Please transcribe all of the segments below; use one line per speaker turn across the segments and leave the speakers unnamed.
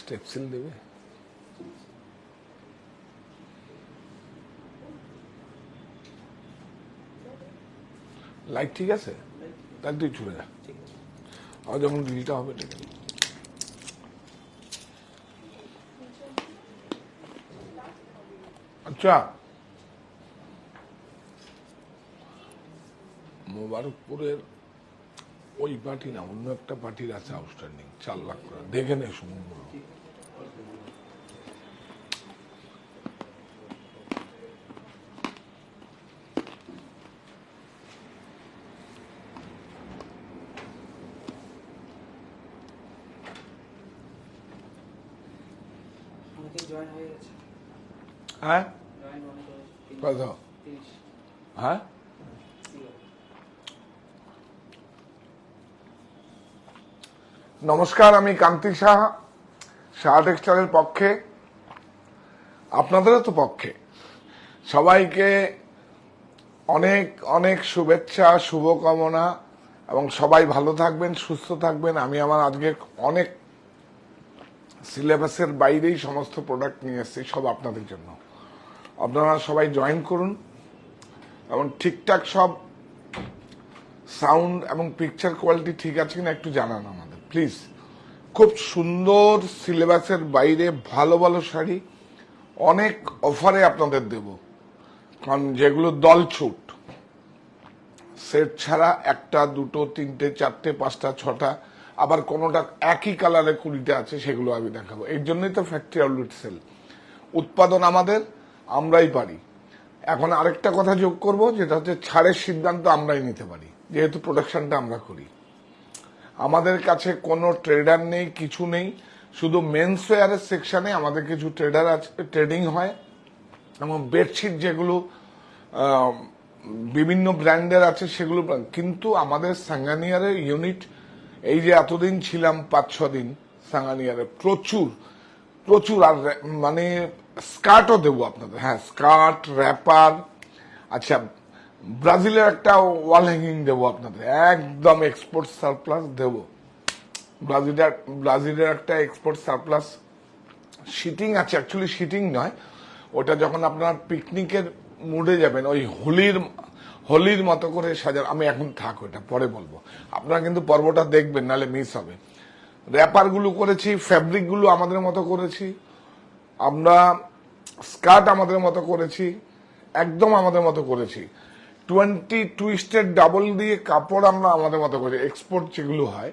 স্টেপসিল দেবে। লাইট ঠিক আছে, তাহলে তুই চলে যা, আর যখন ডিলটা হবে ঠিক আছে। আচ্ছা, মোবারকপুরের ওই পার্টি না, অন্য একটা পার্টির আছে আউটস্ট্যান্ডিং 4 লাখ করে, দেখে নে সুমনগুলো। হ্যাঁ কত? হ্যাঁ নমস্কার, আমি কান্তি সাহা, সাহা টেক্সটাইলের পক্ষে, আপনাদেরও তো পক্ষে সবাইকে অনেক অনেক শুভেচ্ছা, শুভকামনা, এবং সবাই ভালো থাকবেন, সুস্থ থাকবেন। আমি আমার আজকে অনেক সিলেবাসের বাইরেই সমস্ত প্রোডাক্ট নিয়ে এসেছি, সব আপনাদের জন্য। আপনারা সবাই জয়েন করুন এবং ঠিকঠাক সব সাউন্ড এবং পিকচার কোয়ালিটি ঠিক আছে কিনা একটু জানান আমাদের প্লিজ। খুব সুন্দর সিলেবাসের বাইরে ভালো ভালো শাড়ি অনেক অফারে আপনাদের দেব, কারণ যেগুলো দল ছুট, সেট ছাড়া 1টা 2টো 3টে 4টে 5টা 6টা, আবার কোনোটা একই কালারে 20টা আছে, সেগুলো আমি দেখাবো। এর জন্যই তো ফ্যাক্টরি আউটলেট সেল, উৎপাদন আমাদের, আমরাই পারি। এখন আরেকটা কথা যোগ করব, যেটা হচ্ছে ছাড়ের সিদ্ধান্ত আমরাই নিতে পারি, যেহেতু প্রোডাকশনটা আমরা করি। আমাদের কাছে কোনো ট্রেডার নেই, কিছু নেই, শুধু মেন্স ওয়্যারের সেকশনে আমাদের কিছু ট্রেডার আছে, ট্রেডিং হয়, এবং বেডশিট যেগুলো বিভিন্ন ব্র্যান্ডের আছে সেগুলো। কিন্তু আমাদের সাঙ্গানিয়ারের ইউনিট, এই যে এতদিন ছিলাম 5-6 দিন সাঙ্গানিয়ারে, প্রচুর প্রচুর। আর মানে স্কার্টও দেবো আপনাদের, হ্যাঁ স্কার্ট, র্যাপার। আচ্ছা, ব্রাজিলের একটা ওয়াল হ্যাঙ্গিং দেবো আপনাদের, একদম এক্সপোর্ট সারপ্লাস দেবো। ব্রাজিলের একটা এক্সপোর্ট সারপ্লাস শিটিং আছে, অ্যাকচুয়ালি শিটিং নয়, ওটা যখন আপনার পিকনিকের মুডে যাবেন, ওই হোলির মতো করে সাজার। আমি এখন থাক, ওটা পরে বলবো, আপনারা কিন্তু পর্বটা দেখবেন, নাহলে মিস হবে। র্যাপার গুলো করেছি, ফ্যাব্রিক গুলো আমাদের মতো করেছি আমরা, স্কার্ট আমাদের মতো করেছি, একদম আমাদের মতো করেছি। 20 টুইস্টেড ডাবল দিয়ে কাপড় আমরা আমাদের মতো করেছি। এক্সপোর্ট যেগুলো হয়,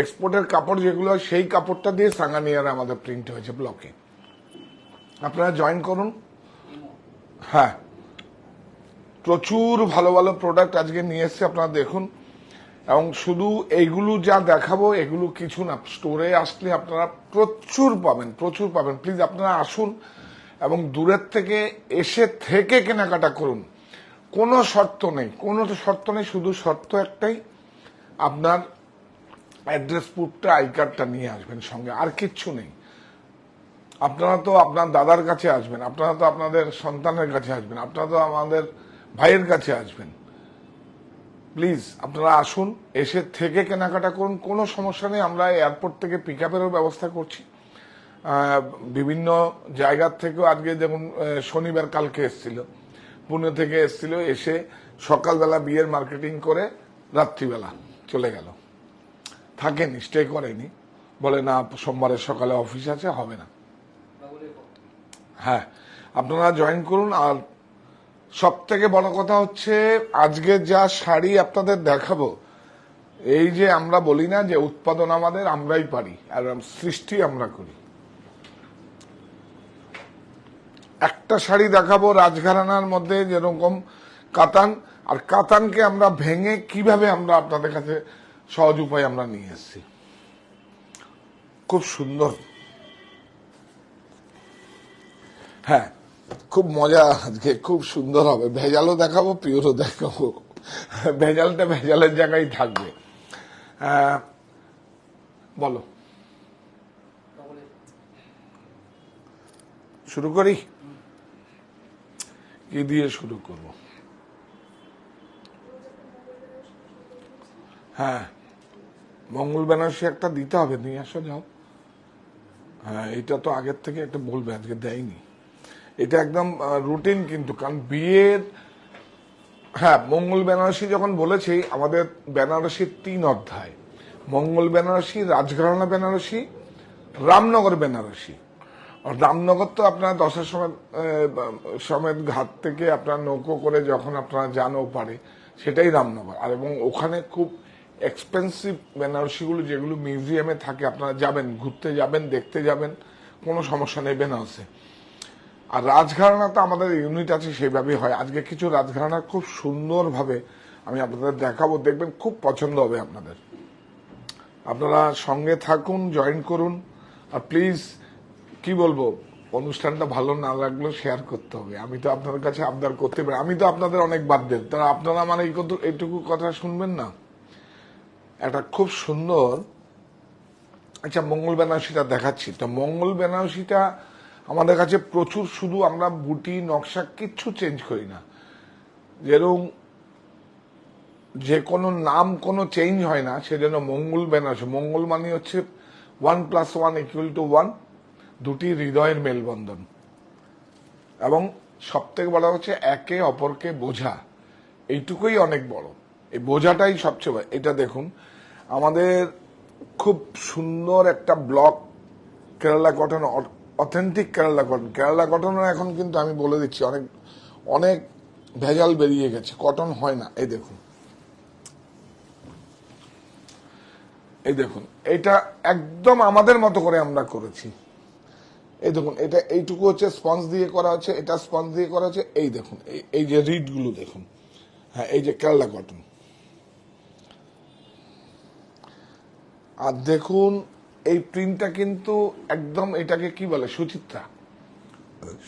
এক্সপোর্টের কাপড় যেগুলো হয়, সেই কাপড়টা দিয়ে সাঙ্গানিয়ারে আমাদের প্রিন্ট হয়েছে ব্লকে। আপনারা জয়েন করুন। হ্যাঁ, প্রচুর ভালো ভালো প্রোডাক্ট আজকে নিয়ে এসছে, আপনারা দেখুন। এবং শুধু এইগুলো যা দেখাবো, এগুলো কিছু না, স্টোরে আসলে আপনারা প্রচুর পাবেন, প্রচুর পাবেন। প্লিজ আপনারা আসুন এবং দূরের থেকে এসে থেকে কেনাকাটা করুন। কোনো শর্ত নেই, কোনো শর্ত নেই, শুধু শর্ত একটাই, আপনার অ্যাড্রেস প্রুফটা, আই কার্ডটা নিয়ে আসবেন সঙ্গে, আর কিচ্ছু নেই। আপনারা তো আপনার দাদার কাছে আসবেন, আপনারা তো আপনাদের সন্তানের কাছে আসবেন, আপনারা তো আমাদের ভাইয়ের কাছে আসবেন। প্লিজ আপনারা আসুন, এসে থেকে কেনাকাটা করুন, কোনো সমস্যা নেই। আমরা এয়ারপোর্ট থেকে পিক আপেরও ব্যবস্থা করছি, বিভিন্ন জায়গার থেকেও। আজকে যেমন শনিবার কালকে এসছিল, পুনে থেকে এসছিল, এসে সকালবেলা বিয়ের মার্কেটিং করে রাত্রিবেলা চলে গেল, থাকেনি, স্টে করেনি, বলে না সোমবারের সকালে অফিস আছে, হবে না। হ্যাঁ, আপনারা জয়েন করুন। আর সব থেকে বড় কথা হচ্ছে, আজকে যা শাড়ি আপনাদের দেখাবো, এই যে আমরা বলি না যে উৎপাদন আমাদের, আমরাই পারি, আর সৃষ্টি আমরা করি। একটা শাড়ি দেখাবো রাজঘরানার মধ্যে, যেরকম কাতান, আর কাতানকে আমরা ভেঙে কিভাবে আমরা আপনাদের কাছে সহজ উপায় আমরা নিয়ে এসেছি, খুব সুন্দর। হ্যাঁ, খুব মজা আজকে, খুব সুন্দর হবে। ভেজালও দেখাবো, পিওরও দেখাবো, ভেজালটা ভেজালের জায়গায় থাকবে। বলো, শুরু করি? কি দিয়ে শুরু করব? হ্যাঁ, মঙ্গল বেনারসি একটা দিতে হবে, নিয়ে আসো, যাও। হ্যাঁ, এটা তো আগের থেকে একটা বলবে, আজকে দেয়নি। এটা একদম রুটিন, কিন্তু কারণ বিয়ের, হ্যাঁ, মঙ্গল বেনারসি যখন বলেছি, আমাদের বেনারসির 3 অধ্যায়: মঙ্গল বেনারসি, রাজঘরানা বেনারসি, রামনগর বেনারসি। আর রামনগর তো আপনার দশার সমেত ঘাট থেকে আপনার নৌকো করে যখন আপনারা যান ওপারে, সেটাই রামনগর। আর এবং ওখানে খুব এক্সপেন্সিভ বেনারসিগুলো, যেগুলো মিউজিয়ামে থাকে, আপনারা যাবেন, ঘুরতে যাবেন, দেখতে যাবেন, কোনো সমস্যা নেই বেনারসে। আর রাজঘরানা তো আমাদের ইউনিট আছে, সেইভাবেই হয়। আজকে কিছু রাজঘরানা খুব সুন্দরভাবে আমি আপনাদের দেখাবো, দেখবেন খুব পছন্দ হবে আপনাদের। আপনারা সঙ্গে থাকুন, জয়েন করুন। আর প্লিজ, কি বলবো, অনুষ্ঠানটা ভালো না লাগলেও শেয়ার করতে হবে। আমি তো আপনাদের কাছে আবদার করতে পারি, আমি তো আপনাদের অনেক বাদ দেন, তারা আপনারা মানে এইটুকু কথা শুনবেন না। একটা খুব সুন্দর, আচ্ছা, মঙ্গল বেনারসিটা দেখাচ্ছি। তো মঙ্গল বেনারসিটা আমাদের কাছে প্রচুর, শুধু আমরা বুটি নকশা কিচ্ছু চেঞ্জ করি না। যেরকম যে কোনো নাম কোনো চেঞ্জ হয় না, সেজন্য মঙ্গল বেনারসি। মঙ্গল মানে হচ্ছে 1+1=1, দুটি হৃদয়ের মেলবন্ধন। এবং সব থেকে বড় হচ্ছে একে অপরকে বোঝা, এইটুকুই অনেক বড়, এই বোঝাটাই সবচেয়ে বড়। এটা দেখুন, আমাদের খুব সুন্দর একটা block, Kerala cotton, authentic Kerala cotton. Kerala কটনের এখন কিন্তু আমি বলে দিচ্ছি, অনেক অনেক ভেজাল বেরিয়ে গেছে, কটন হয় না। এই দেখুন, এই দেখুন, এটা একদম আমাদের মতো করে আমরা করেছি। এই দেখুন, এটা এইটুকু হচ্ছে স্পঞ্জ দিয়ে করা হচ্ছে, এটা স্পঞ্জ দিয়ে করা হচ্ছে। এই দেখুন, এই যে রিড গুলো দেখুন, হ্যাঁ, এই যে কেরালা কটন। আর দেখুন, এই প্রিন্টটা কিন্তু একদম, এটাকে কি বলে, সুচিত্রা।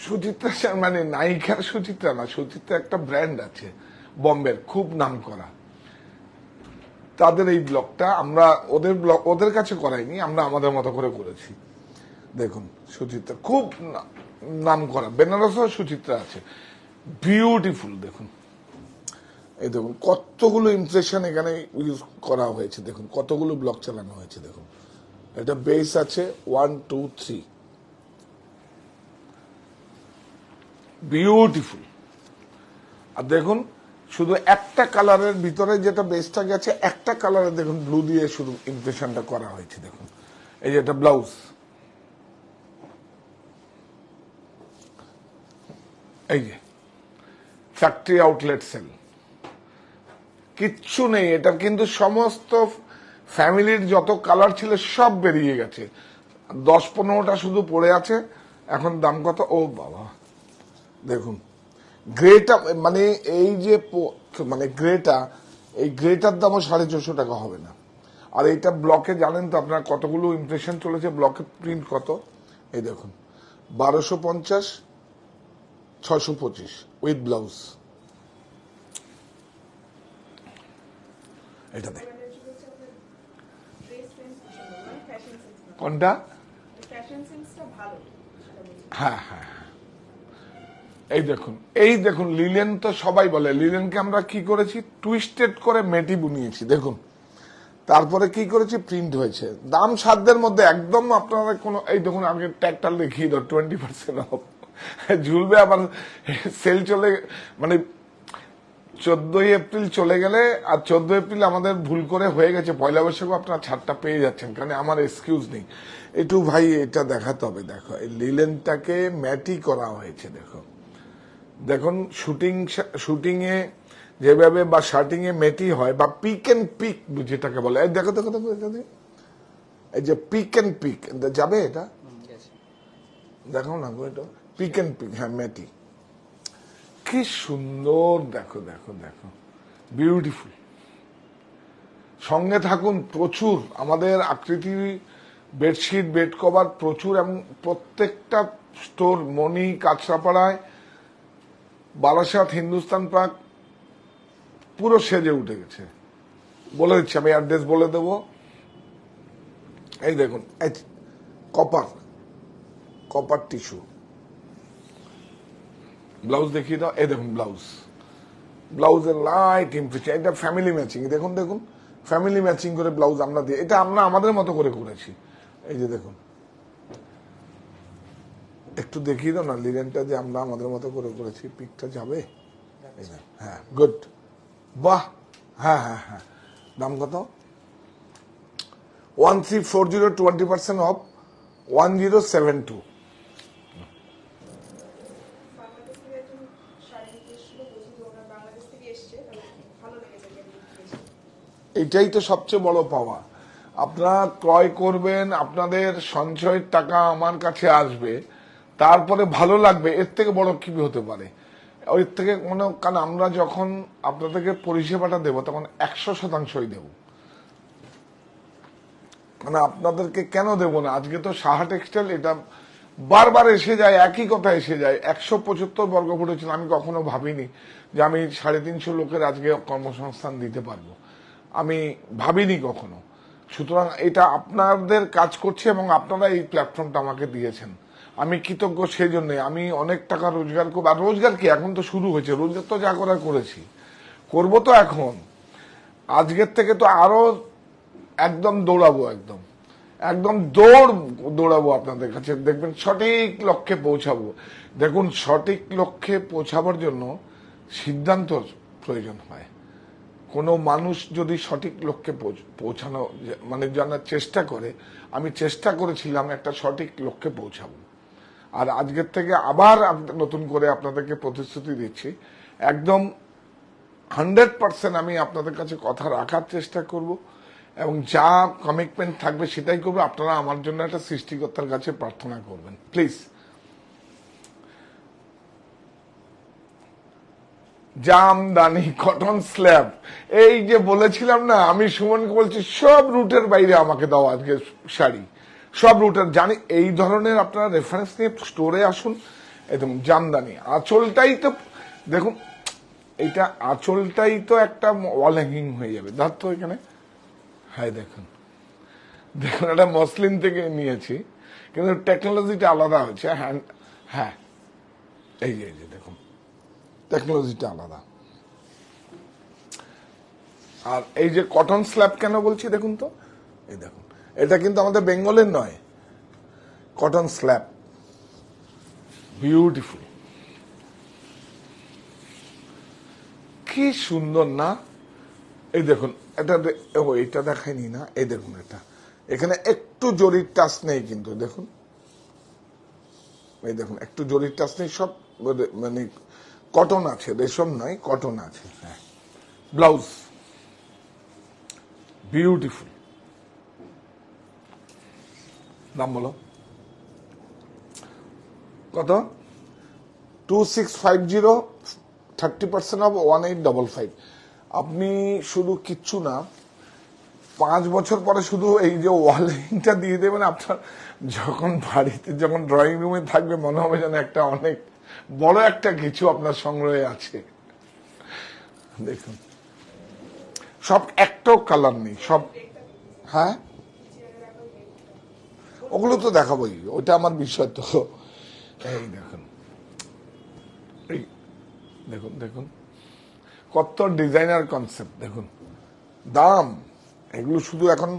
সুচিত্রা মানে নায়িকার সুচিত্রা না, সুচিত্রা একটা ব্র্যান্ড আছে বম্বের, খুব নাম করা। তাদের এই ব্লকটা আমরা ওদের কাছে করাইনি, আমরা আমাদের মতো করে করেছি। দেখুন, সুচিত্রা খুব নাম করা, বেনারসও সুচিত্রা আছে, বিউটিফুল। দেখুন, এই দেখুন কতগুলো ইমপ্রেশন এখানে ইউজ করা হয়েছে, দেখুন কতগুলো ব্লক চালানো হয়েছে। দেখুন, এটা বেস আছে 1 2 3, বিউটিফুল। আর দেখুন, শুধু একটা কালারের ভিতরে যেটা বেসটা গেছে, একটা কালারের দেখুন ব্লু দিয়ে শুধু ইমপ্রেশনটা করা হয়েছে। দেখুন, এই যে এটা ব্লাউজ, এই যে ফ্যাক্টরি আউটলেট সেল, কিচ্ছু নেই। এটা কিন্তু সমস্ত ফ্যামিলির যত কালার ছিল সব বেরিয়ে গেছে, 10-15টা শুধু পড়ে আছে। এখন দাম কত? ও বাবা, দেখুন গ্রেটা, মানে এই যে মানে গ্রেটা, এই গ্রেটার দামও 450 টাকা হবে না। আর এইটা ব্লকে জানেন তো আপনার কতগুলো ইমপ্রেশন চলেছে, ব্লকে প্রিন্ট কত, এই দেখুন 1250, 625 উইথ ব্লাউজ। এটা দেখ, কোনটা? হ্যাঁ হ্যাঁ, এই দেখুন, এই দেখুন লিলেন, তো সবাই বলে লিলেনকে আমরা কি করেছি, টুইস্টেড করে মেটি বুনিয়েছি। দেখুন, তারপরে কি করেছি, প্রিন্ট হয়েছে, দাম সাধ্যের মধ্যে একদম। আপনারা কোনো, এই দেখুন, আগে ট্যাগটা দেখিয়ে দাও, 20% অফ ঝুলবে। আবার সেল চলে, মানে 14ই এপ্রিল চলে গেলে, আর 14 এপ্রিল আমাদের ভুল করে হয়ে গেছে, পয়লা বৈশাখও আপনারা ছাড়টা পেয়ে যাচ্ছেন, কারণ আমার এক্সকিউজ নেই। একটু ভাই এটা দেখাতে হবে। দেখো, এই লিলেনটাকে ম্যাটি করা হয়েছে। দেখো, দেখুন শুটিং এ যেভাবে, বা শার্টিং এ মেটি হয়, বা পিক এন্ড পিক যেটাকে বলে, দেখো দেখো দেখো, এই যে পিক এন্ড পিক যাবে, এটা দেখো না গো, এটা পিক এন্ড পিক, হ্যাঁ, মেটি, কি সুন্দর। দেখো দেখো দেখো, বিউটিফুল। সঙ্গে থাকুন, প্রচুর আমাদের আকৃতি বেডশিট, বেড কভার প্রচুর, এবং প্রত্যেকটা স্টোর, মণি, কাঁচরাপাড়ায়, বারাসাত, হিন্দুস্তান পার্ক পুরো সেজে উঠে গেছে। বলে দিচ্ছি, আমি অ্যাড্রেস বলে দেব। এই দেখুন, কপার টিস্যু ব্লাউজ দেখিয়ে দাও। এই দেখুন ব্লাউজের লাইট ইমপ্রেশন, এটা ফ্যামিলি ম্যাচিং। দেখুন দেখুন, ফ্যামিলি ম্যাচিং করে ব্লাউজ আমরা দিই, এটা আমরা আমাদের মতো করে করেছি। এই যে দেখুন, একটু দেখিয়ে দাও না লিনেনটা যে আমরা আমাদের মতো করে করেছি, পিকটা যাবে? হ্যাঁ, গুড, বাহ, হ্যাঁ হ্যাঁ হ্যাঁ। দাম কত? 1340, 20% অফ 1072। এটাই তো সবচেয়ে বড় পাওয়া। আপনারা ক্রয় করবেন, আপনাদের সঞ্চয়ের টাকা আমার কাছে আসবে, তারপরে ভালো লাগবে, এর থেকে বড় কি হতে পারে? ওই থেকে মনে, কারণ আমরা যখন আপনাদেরকে পরিষেবাটা দেবো তখন 100%ই দেব। মানে আপনাদেরকে কেন দেব না? আজকে তো সাহা টেক্সটাইল, এটা বারবার এসে যায়, একই কথা এসে যায়। 175 বর্গফুট ছিল, আমি কখনো ভাবিনি যে আমি 350 লোকের আজকে কর্মসংস্থান দিতে পারবো, আমি ভাবিনি কখনো। সুতরাং এটা আপনাদের কাজ করছে এবং আপনারা এই প্ল্যাটফর্মটা আমাকে দিয়েছেন, আমি কৃতজ্ঞ সেই জন্যে। আমি অনেক টাকা রোজগার করবো, আর রোজগার কি, এখন তো শুরু হয়েছে, রোজগার তো যা করার করেছি, করবো তো এখন। আজকের থেকে তো আরো একদম দৌড়াবো, একদম একদম দৌড়াবো আপনাদের কাছে, দেখবেন সঠিক লক্ষ্যে পৌঁছাবো। দেখুন, সঠিক লক্ষ্যে পৌঁছাবার জন্য সিদ্ধান্ত প্রয়োজন হয়। কোনো মানুষ যদি সঠিক লক্ষ্যে পৌঁছানো মানে জানার চেষ্টা করে, আমি চেষ্টা করেছিলাম একটা সঠিক লক্ষ্যে পৌঁছাবো। আর আজকের থেকে আবার নতুন করে আপনাদেরকে প্রতিশ্রুতি দিচ্ছি, একদম 100% আমি আপনাদের কাছে কথা রাখার চেষ্টা করব এবং যা কমিটমেন্ট থাকবে সেটাই করবো। আপনারা আমার জন্য একটা সৃষ্টিকর্তার কাছে প্রার্থনা করবেন প্লিজ। জামদানি কটন স্ল্যাব, এই যে বলেছিলাম না, আমি সুমনকে বলছি সব রুটের বাইরে আমাকে দাও আজকে শাড়ি, সব রুটের। জানি এই ধরনের আপনারা রেফারেন্স নিয়ে স্টোরে আসুন। একদম জামদানি, আঁচলটাই তো দেখুন, এইটা আঁচলটাই তো একটা ওয়াল হ্যাঙ্গিং হয়ে যাবে। ধর তো এখানে, হ্যাঁ দেখুন দেখুন, এটা মসলিন থেকে নিয়েছি কিন্তু টেকনোলজিটা আলাদা হয়েছে। হ্যাঁ, এই যে দেখুন, টেকনোলজিটা আলাদা। আর এই যে কটন স্ল্যাব কেন বলছি দেখুন তো, এই দেখুন, এটা কিন্তু আমাদের বেঙ্গলের নয়, কটন স্ল্যাব, বিউটিফুল, কি সুন্দর না? এই দেখুন, এটা দেখায়নি না, এই দেখুন, এটা এখানে একটু জরির টাচ নেই কিন্তু, দেখুন, এই দেখুন, একটু জরির টাচ নেই, সব মানে কটন আছে, রেশম নয়, কটন আছে। হ্যাঁ, ব্লাউজ বিউটিফুল। দাম বলো কত? 2650, 30% অফ 1855। আপনি শুধু কিচ্ছু না, 5 বছর পরে শুধু এই যে ওয়ালিংটা দিয়ে দেবেন, আপনার যখন বাড়িতে, যখন ড্রয়িং রুমে থাকবে, মনে হবে যেন একটা অনেক বড় একটা কিছু আপনার সংগ্রহে আছে। দেখুন, সব একটাও কালার নেই, সব। হ্যাঁ, ওগুলো তো দেখাবোই, ওটা আমার বিষয় তো। এই দেখুন, এই দেখুন, দেখুন কত ডিজাইনার কনসেপ্ট, দেখুন দাম। এগুলো শুধু এখন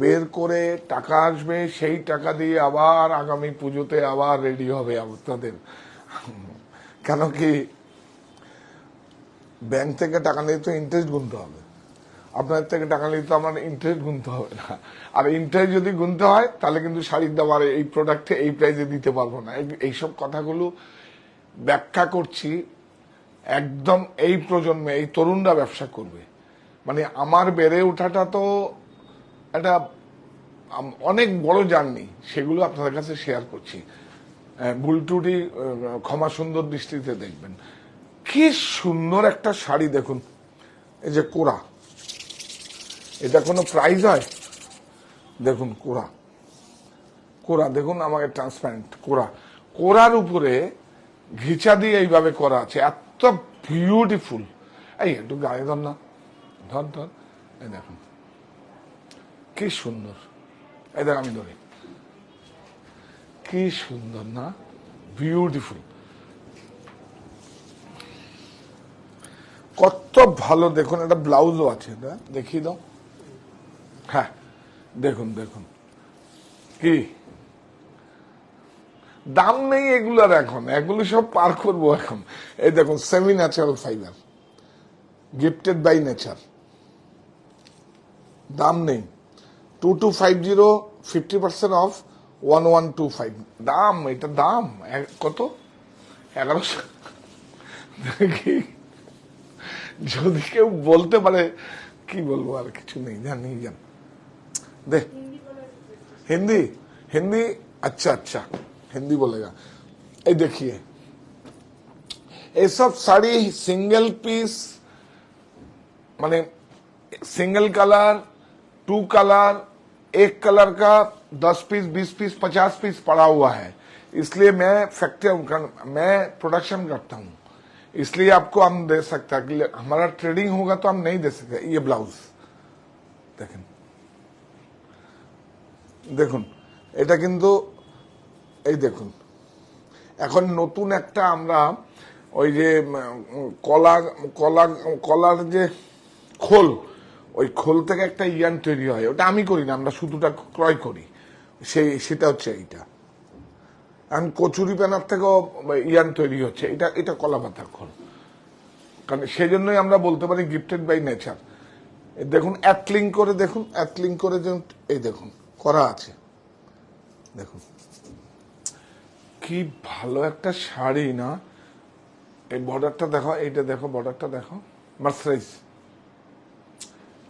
বের করে টাকা আসবে, সেই টাকা দিয়ে আবার আগামী পুজোতে আবার রেডি হবে আপনাদের। কেন কি, ব্যাংক থেকে টাকা নিয়ে তো ইন্টারেস্ট গুনতে হবে, আপনার থেকে টাকা নিয়ে তো আমার ইন্টারেস্ট গুনতে হবে না। আর ইন্টারেস্ট যদি গুনতে হয় তাহলে কিন্তু শাড়ির দাম আর এই প্রোডাক্টে এই প্রাইসে দিতে পারবো না। এইসব কথাগুলো ব্যাখ্যা করছি, একদম এই প্রজন্মে এই তরুণরা ব্যবসা করবে, মানে আমার বেড়ে ওঠাটা তো একটা অনেক বড় জার্নি, সেগুলো আপনাদের কাছে শেয়ার করছি। ভুল ত্রুটি ক্ষমা সুন্দর দৃষ্টিতে দেখবেন। কি সুন্দর একটা শাড়ি দেখুন, এই যে কোরা, এটা কোনো প্রাইস হয়? দেখুন কোরা, কোরা দেখুন, আমাকে ট্রান্সপারেন্ট কোরা, কোরার উপরে ঘিচা দিয়ে এইভাবে করা আছে, এত বিউটিফুল। এই একটু গায়ে ধর না, ধর ধর, এই দেখুন কি সুন্দর, এই দেখ আমি ধরি, কি সুন্দর না, বিউটিফুল, কত ভালো। দেখুন, একটা ব্লাউজও আছে, দেখিয়ে দাও। হ্যাঁ দেখুন, দেখুন কি দাম নেই এগুলার এখন, এগুলো সব পার করবো এখন। এই দেখুন semi natural fibre, gifted by nature, দাম নেই। 2250, 50% অফ, 1125 দাম। এটা দাম কত? 1100। দেখি যদি কেউ বলতে পারে, কি বলবো, আর কিছু নেই, জানি জান दे। हिंदी, हिंदी, अच्छा अच्छा, हिंदी बोलेगा। ये देखिए, ये सब साड़ी सिंगल पीस, माने सिंगल कलर, 2 कलर, एक कलर का 10 पीस, 20 पीस, 50 पीस पड़ा हुआ है। इसलिए मैं मैं प्रोडक्शन करता हूं, इसलिए आपको हम दे सकते हैं कि हमारा ट्रेडिंग होगा तो हम नहीं दे सकते। ये ब्लाउज देखें, দেখুন এটা কিন্তু, এই দেখুন এখন নতুন একটা আমরা ওই যে কলা কলা কলার যে খোল, ওই খোল থেকে একটা ইয়ান তৈরি হয়, ওটা আমি করি না, আমরা সুতোটা ক্রয় করি, সেটা হচ্ছে এইটা। এখন কচুরি প্যানার থেকেও ইয়ান তৈরি হচ্ছে, এটা এটা কলা পাতার খোল। কারণ সেই জন্যই আমরা বলতে পারি গিফটেড বাই নেচার। দেখুন অ্যাটলিং করে, দেখুন অ্যাটলিং করে, এই দেখুন করা আছে, দেখুন কি ভালো একটা শাড়ি না। এই বর্ডারটা দেখো, এইটা দেখো, বর্ডারটা দেখো, মার্সারাইজ,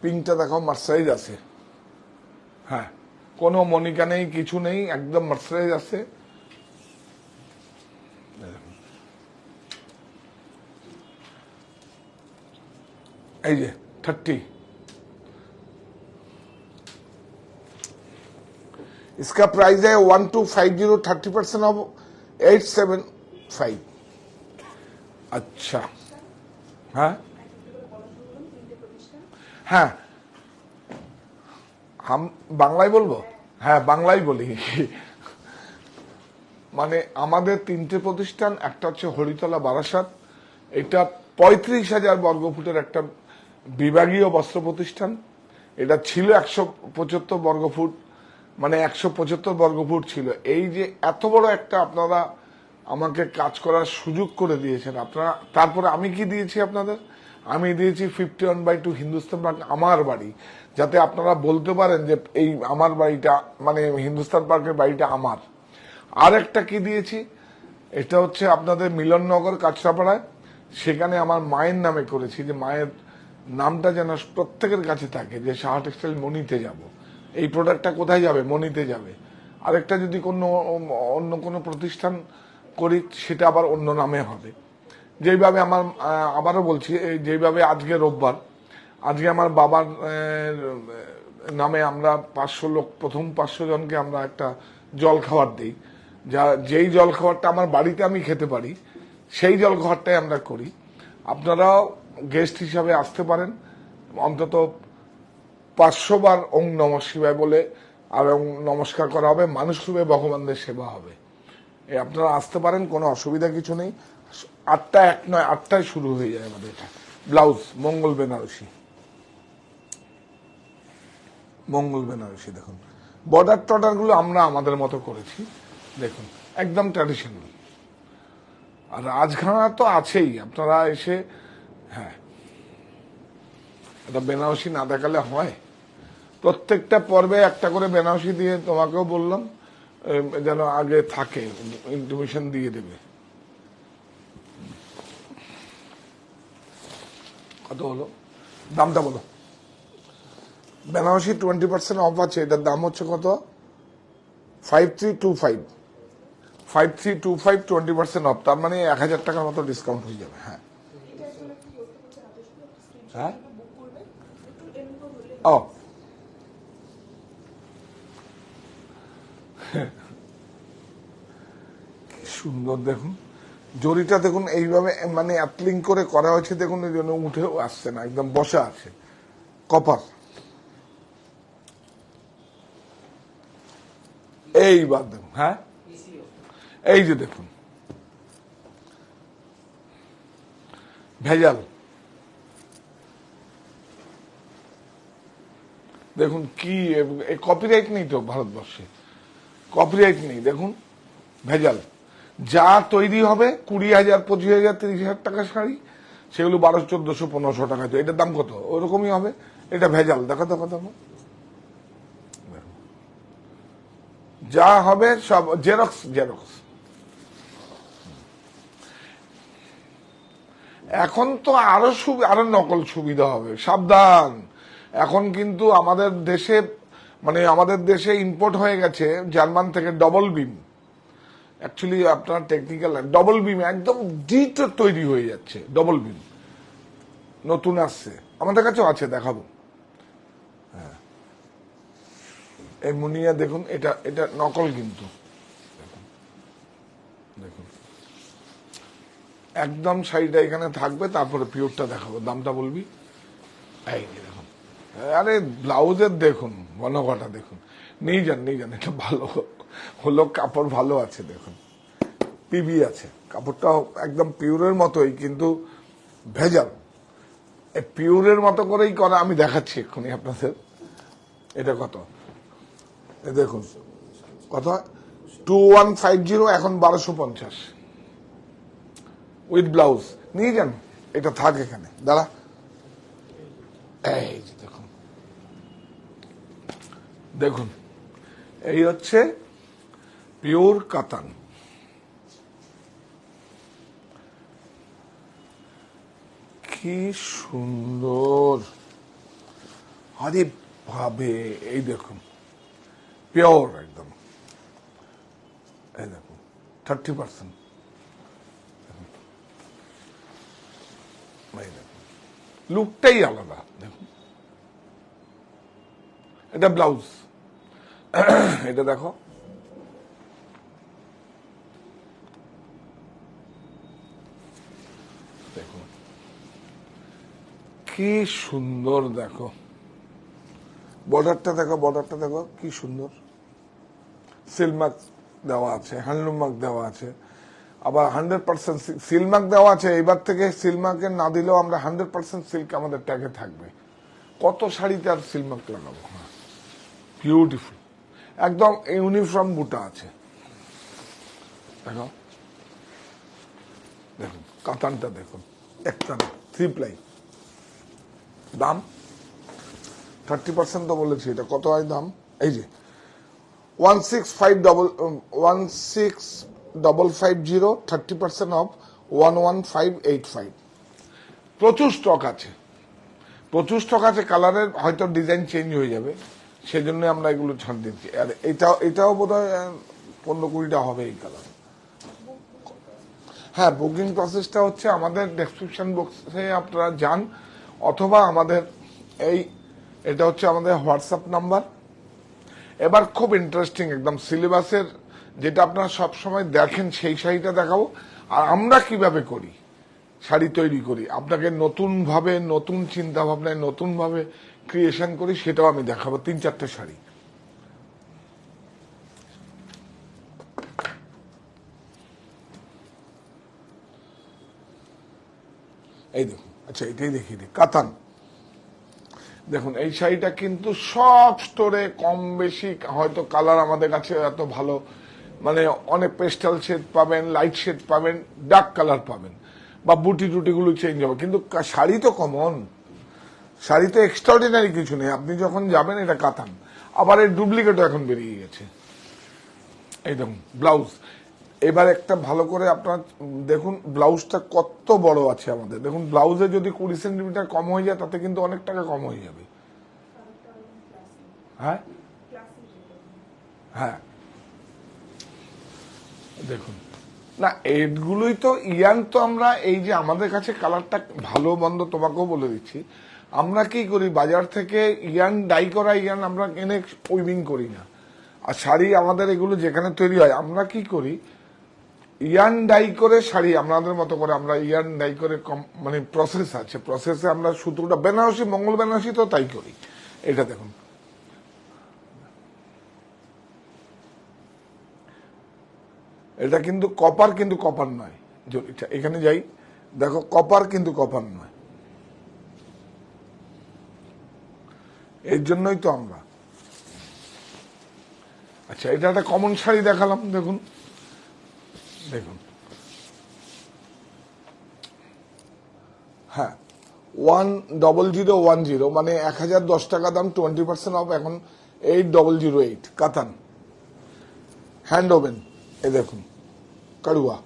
পিঙ্কটা দেখো, মার্সারাইজ আছে। হ্যাঁ, কোনো মনিকা নেই, কিছু নেই, একদম মার্সারাইজ আছে। এই যে 30, इसका प्राइस है 1250, 30% ऑफ 875। अच्छा, हाँ हाँ, हम বাংলায় বলবো, হ্যাঁ বাংলায় বলি। মানে আমাদের 3টে প্রতিষ্ঠান, একটা হচ্ছে হরিতলা বারাসাত, এটা 35,000 বর্গফুটের একটা বিভাগীয় বস্ত্র প্রতিষ্ঠান। এটা ছিল 175 বর্গফুট, মানে 175 বর্গফুট ছিল। এই যে এত বড় একটা আপনারা আমাকে কাজ করার সুযোগ করে দিয়েছেন আপনারা। তারপরে আমি কি দিয়েছি আপনাদের? আমি দিয়েছি 51/2 হিন্দুস্তান পার্ক আমার বাড়ি, যাতে আপনারা বলতে পারেন যে এই আমার বাড়িটা, মানে হিন্দুস্তান পার্কের বাড়িটা আমার। আর একটা কি দিয়েছি, এটা হচ্ছে আপনাদের মিলননগর কাঁচরাপাড়ায়, সেখানে আমার মায়ের নামে করেছি, যে মায়ের নামটা যেন প্রত্যেকের কাছে থাকে, যে সাহা টেক্সটাইল মনিতে যাব, এই প্রোডাক্টটা কোথায় যাবে, মনিতে যাবে। আরেকটা যদি অন্য কোনো প্রতিষ্ঠান করি, সেটা আবার অন্য নামে হবে। যেইভাবে আমার, আবারও বলছি, যেইভাবে আজকে রোববার, আজকে আমার বাবার নামে আমরা 500 লোক, প্রথম 500 জনকে আমরা একটা জল খাবার দিই, যেই জল খাবারটা আমার বাড়িতে আমি খেতে পারি, সেই জল খাবারটাই আমরা করি। আপনারাও গেস্ট হিসাবে আসতে পারেন, অন্তত 500 বার ওং নম শিবায় বলে আর নমস্কার করা হবে, মানুষ রূপে ভগবানদের সেবা হবে। আপনারা আসতে পারেন, কোনো অসুবিধা কিছু নেই। 8টা 1 নয়, 8টায় শুরু হয়ে যায় আমাদের এটা। ব্লাউজ মঙ্গল বেনারসি, মঙ্গল বেনারসি দেখুন, বর্ডার টর্ডার গুলো আমরা আমাদের মতো করেছি, দেখুন একদম ট্র্যাডিশনাল। আর রাজঘানা তো আছেই, আপনারা এসে, হ্যাঁ এটা বেনারসি না দেখালে হয়? প্রত্যেকটা পর্বে একটা করে বেনারসি দিয়ে, তোমাকেও বললাম যেন আগে থাকে, ইনফরমেশন দিয়ে দেবে। কত হলো দামটা বলো? বেনারসি 20% অফ আছে, এটার দাম হচ্ছে কত? 5325, 5325, 20% অফ, তার মানে 1000 টাকার মতো ডিসকাউন্ট হয়ে যাবে। হ্যাঁ হ্যাঁ, ও কি সুন্দর দেখুন, জরিটা দেখুন, এইভাবে মানে অ্যাপ্লিং করে করা হয়েছে, দেখুন এই জন্য উঠেও আসছে না, একদম বসা আছে, কপার। এইবার দেখুন, হ্যাঁ এই যে দেখুন ভেজাল, দেখুন কি কপিরাইট নেই তো ভারতবর্ষে, কপিরাইট নেই, দেখুন ভেজাল। যা তৈরি হবে 20,000, 25,000, 30,000 টাকা শাড়ি, সেগুলো 1200, 1400, 1500 টাকা। তো এটার দাম কত? ওরকমই হবে। এটা ভেজাল। দেখো দেখো দেখো, যা হবে সব জেরক্স জেরক্স। এখন তো আরো নকল সুবিধা হবে, সাবধান। এখন কিন্তু আমাদের দেশে, মানে আমাদের দেশে ইম্পোর্ট হয়ে গেছে জার্মান থেকে ডবল বিম। অ্যাকচুয়ালি আপনার টেকনিক্যাল ডবল বিম একদম ডিটো তৈরি হয়ে যাচ্ছে, ডবল বিম নতুন আসছে, আমাদের কাছেও আছে, দেখাবো। হ্যাঁ, এই মুনিয়া দেখুন, এটা এটা নকল কিন্তু, দেখুন একদম শাড়িটা এখানে থাকবে, তারপরে পিওরটা দেখাবো। দামটা বলবি? এই দেখুন, আরে ব্লাউজের দেখুন ঘনঘটা দেখুন, নিয়ে যান নিয়ে যান, এটা ভালো হলো, কাপড় ভালো আছে, দেখুন পিবি আছে, কাপড়টা একদম পিওরের মতোই, কিন্তু ভেজাল। পিওরের মতো করেই করা, আমি দেখাচ্ছি এক্ষুনি আপনাদের। এটা কত দেখুন, কত? 2150, এখন 1250 উইথ ব্লাউজ। নিয়ে যান, এটা থাক এখানে, দাঁড়া। এই যে দেখুন, দেখুন এই হচ্ছে পিওর কাতান। কি সুন্দর, আরে ভাবে, এই দেখুন পিওর একদম, এই দেখুন 30%। লুকটাই আলাদা, দেখুন এটা ব্লাউজ, এটা দেখো, দেখুন কি সুন্দর, দেখো বর্ডারটা দেখো, বর্ডারটা দেখো কি সুন্দর, সিল মার্ক দেওয়া আছে, হ্যান্ডলুম মার্ক দেওয়া আছে, আবার 100% সিল মার্ক দেওয়া আছে। এবার থেকে সিল মার্কের না দিলেও আমরা 100% সিল্ক আমাদের ট্যাগে থাকবে। কত শাড়িতে আর সিল মার্ক লাগাবো? বিউটিফুল, একদম ইউনিফর্ম বুটা আছে, দেখো দেখুন কাতানটা দেখুন, একটা না, 3 প্লাই। দাম 30% তো বলেছি, এটা কত হয় দাম? এই যে 16550, 30% অফ 11585। প্রচুর স্টক আছে, প্রচুর স্টক আছে। কালারের হয়তো ডিজাইন চেঞ্জ হয়ে যাবে, সেজন্য আমরা এগুলো ছাড় দিচ্ছি। আর এটাও বোধ হয় 15-20টা হবে এই কালার। হ্যাঁ, বুকিং প্রসেসটা হচ্ছে আমাদের ডেসক্রিপশন বক্সে আপনারা যান, অথবা আমাদের এটা হচ্ছে আমাদের হোয়াটসঅ্যাপ নাম্বার। এবার খুব ইন্টারেস্টিং, একদম সিলেবাসের যেটা আপনারা সবসময় দেখেন সেই শাড়িটা দেখাবো। আর আমরা কিভাবে করি, শাড়ি তৈরি করি, আপনাকে নতুন ভাবে, নতুন চিন্তা ভাবনায়, নতুন ভাবে ক্রিয়েশন করি, সেটাও আমি দেখাবো। 3-4টে শাড়ি, এই দেখুন। আচ্ছা, এটাই দেখিয়ে দিই, কাতান। দেখুন এই শাড়িটা কিন্তু সব স্টোরে কম বেশি, হয়তো কালার আমাদের কাছে এত ভালো, মানে অনেক পেস্টাল শেড পাবেন, লাইট শেড পাবেন, ডার্ক কালার পাবেন, বা বুটি টুটি গুলো চেঞ্জ হবে, কিন্তু শাড়ি তো কমন, শাড়ি তো এক্সট্রাঅর্ডিনারি কিছু নেই। আপনি যখন যাবেন, এটা কাতান। আবার এর ডুপ্লিকেটও এখন বেরিয়ে গেছে। এই দেখুন ব্লাউজ, এবার একটা ভালো করে আপনার দেখুন ব্লাউজটা কত বড় আছে আমাদের। দেখুন ব্লাউজে যদি 20 সেন্টিমিটার কম হয়ে যায়, তাতে কিন্তু অনেক টাকা কম হয়ে যাবে। হ্যাঁ হ্যাঁ, দেখুন না, এগুলোই তো ইয়ান। তো আমরা এই যে আমাদের কাছে কালারটা ভালো মন্দ তোমাকেও বলে দিচ্ছি, আমরা কি করি, বাজার থেকে ইয়ান, ডাই করা ইয়ান আমরা এনে উইভিং করি না। আর শাড়ি আমাদের এগুলো যেখানে তৈরি হয়, আমরা কি করি, ইয়ান ডাই করে শাড়ি আমাদের মতো করে, আমরা ইয়ান ডাই করে, মানে প্রসেস আছে, প্রসেসে আমরা সুতোটা, বেনারসি, মঙ্গল বেনারসি তো তাই করি। এটা দেখুন, এটা কিন্তু কপার, কিন্তু কপার নয়। এখানে যাই, দেখো কপার, কিন্তু কপার নয়। এর জন্যই তো আমরা। আচ্ছা, এটা একটা কমন শাড়ি দেখালাম, দেখুন দেখুন, হ্যাঁ 1010 মানে 1010 টাকা দাম, 20% অফ, এখন 8008 কাতান হ্যান্ড ওভেন। এ দেখুন কারুয়া।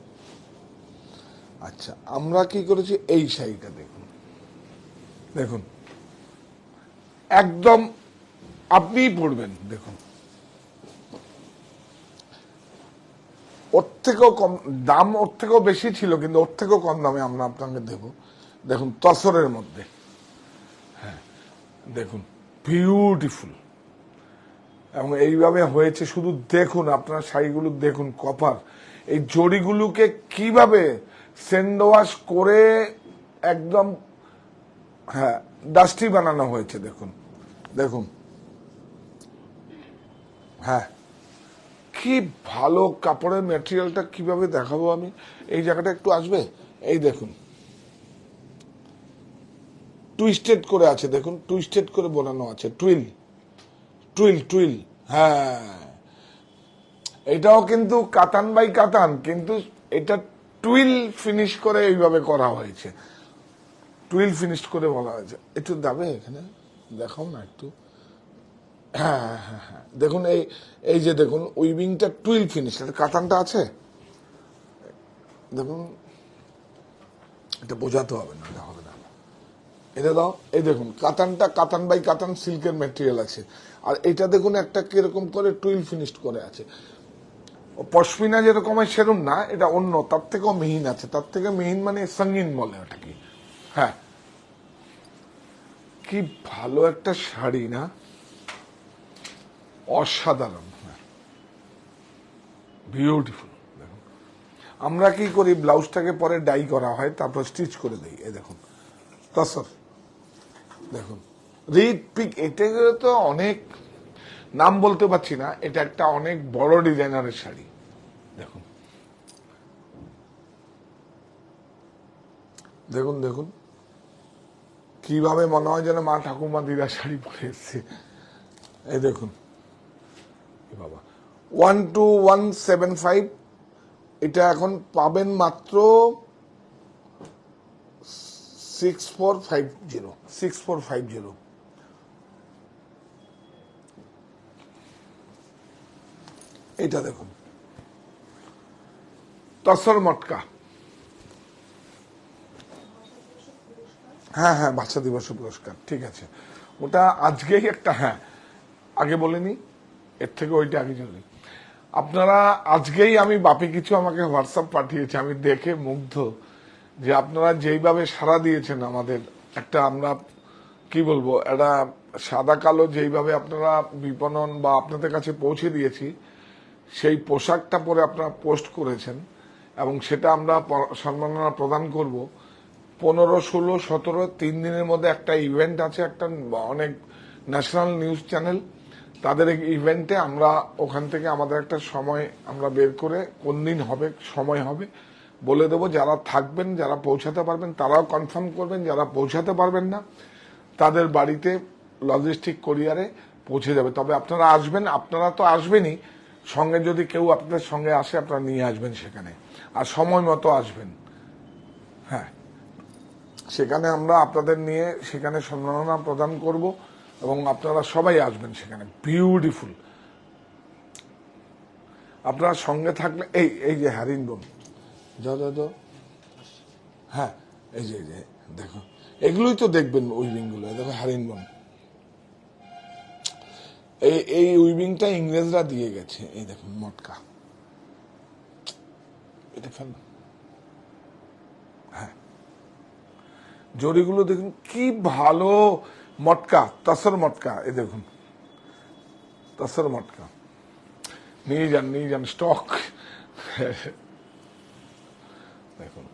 আচ্ছা, আমরা কি করেছি, এই শাড়িটা দেখুন, দেখুন একদম আপনিই পড়বেন। দেখুন ওর থেকেও কম দাম, ওর থেকেও বেশি ছিল, কিন্তু ওর থেকেও কম দামে আমরা আপনাকে দেব। দেখুন তসরের মধ্যে, হ্যাঁ দেখুন বিউটিফুল, এবং এইভাবে হয়েছে। শুধু দেখুন, আপনার শাড়িগুলো দেখুন, কপার এই জড়িগুলোকে কিভাবে সেন্ড ওয়াশ করে একদম, হ্যাঁ ডাস্টি বানানো হয়েছে। দেখুন দেখুন, হ্যাঁ কি ভালো কাপড়ের ম্যাটেরিয়ালটা, কিভাবে দেখাবো আমি, এই জায়গাটা একটু আসবে, এই দেখুন টুইস্টেড করে আছে, দেখুন টুইস্টেড করে বানানো আছে, টুইল টুইল টুইল, হ্যাঁ এটাও কিন্তু কাতান বাই কাতান, কিন্তু এটা টুইল ফিনিশ করে এইভাবে করা হয়েছে, টুইল ফিনিশ করে বলা হয়েছে। একটু দাবে এখানে দেখাও না একটু, হ্যাঁ হ্যাঁ হ্যাঁ দেখুন, এই যে দেখুন উইভিংটা টুইল ফিনিশ, কাতানটা আছে দেখুন, এটা বোঝাতে হবে না, হবে না, এটা দাও। এই দেখুন কাতানটা কাতান বাই কাতান সিল্কের ম্যাটেরিয়াল আছে, আর এটা দেখুন একটা কিরকম করে টুইল ফিনিশ করে আছে। পশমিনা যেরকম হয় সেরকম না, এটা অন্য, তার থেকেও মিহিন আছে, তার থেকে মিহিন মানে সঙ্গীন বলে ওটা কি। হ্যাঁ কি ভালো একটা শাড়ি না, অসাধারণ, বিউটিফুল। দেখুন আমরা কি করি, ব্লাউজটাকে পরে ডাই করা হয়, তারপর স্টিচ করে দিই। এই দেখুন তসর, দেখুন রিড পিক, এটা তো অনেক নাম বলতে পারছি না, এটা একটা অনেক বড় ডিজাইনারের শাড়ি। দেখুন দেখুন দেখুন কিভাবে মনে হয় যেন মা ঠাকুমা দিদা শাড়ি পরে এসছে। এই দেখুন বাবা, 12175, এটা এখন পাবেন মাত্র 6450। এটা দেখুন তসর মটকা, হ্যাঁ হ্যাঁ বাচ্চা দিবস পুরস্কার, ঠিক আছে ওটা আজকেই একটা, হ্যাঁ আগে বলিনি, এর থেকে ওইটা আগে চলি। আপনারা আজকেই, আমি বাপি কিছু আমাকে হোয়াটসঅ্যাপ পাঠিয়েছে, আমি দেখে মুগ্ধ, যে আপনারা যেইভাবে সাড়া দিয়েছেন আমাদের একটা, আমরা কি বলবো, একটা সাদা কালো যেইভাবে আপনারা বিপণন বা আপনাদের কাছে পৌঁছে দিয়েছি, সেই পোশাকটা পরে আপনারা পোস্ট করেছেন, এবং সেটা আমরা সম্মাননা প্রদান করব। 15, 16, 17 3 দিনের মধ্যে একটা ইভেন্ট আছে, একটা অনেক ন্যাশনাল নিউজ চ্যানেল, তাদের ইভেন্টে আমরা ওখান থেকে আমাদের একটা সময় আমরা বের করে, কোন দিন হবে সময় হবে বলে দেবো। যারা থাকবেন, যারা পৌঁছাতে পারবেন তারাও কনফার্ম করবেন, যারা পৌঁছাতে পারবেন না তাদের বাড়িতে লজিস্টিক কোরিয়ারে পৌঁছে যাবে। তবে আপনারা আসবেন, আপনারা তো আসবেনই, সঙ্গে যদি কেউ আপনাদের সঙ্গে আসে আপনারা নিয়ে আসবেন সেখানে, আর সময় মতো আসবেন। হ্যাঁ সেখানে আমরা আপনাদের নিয়ে সেখানে সম্মাননা প্রদান করব, এবং আপনারা সবাই আসবেন সেখানে। বিউটিফুল, আপনারা সঙ্গে থাকলে, এই যে হ্যারিনবোন, যা, হ্যাঁ এই যে দেখো, এগুলোই তো দেখবেন উইভিং গুলো, দেখো হ্যারিনবোন, এই উইভিংটা ইংরেজরা দিয়ে গেছে। এই দেখুন মটকা, এটা ফেল, হ্যাঁ জরিগুলো দেখুন কি ভালো, মটকা তসর মটকা, এই দেখুন তসর মটকা, নিয়ে যান স্টক। দেখুন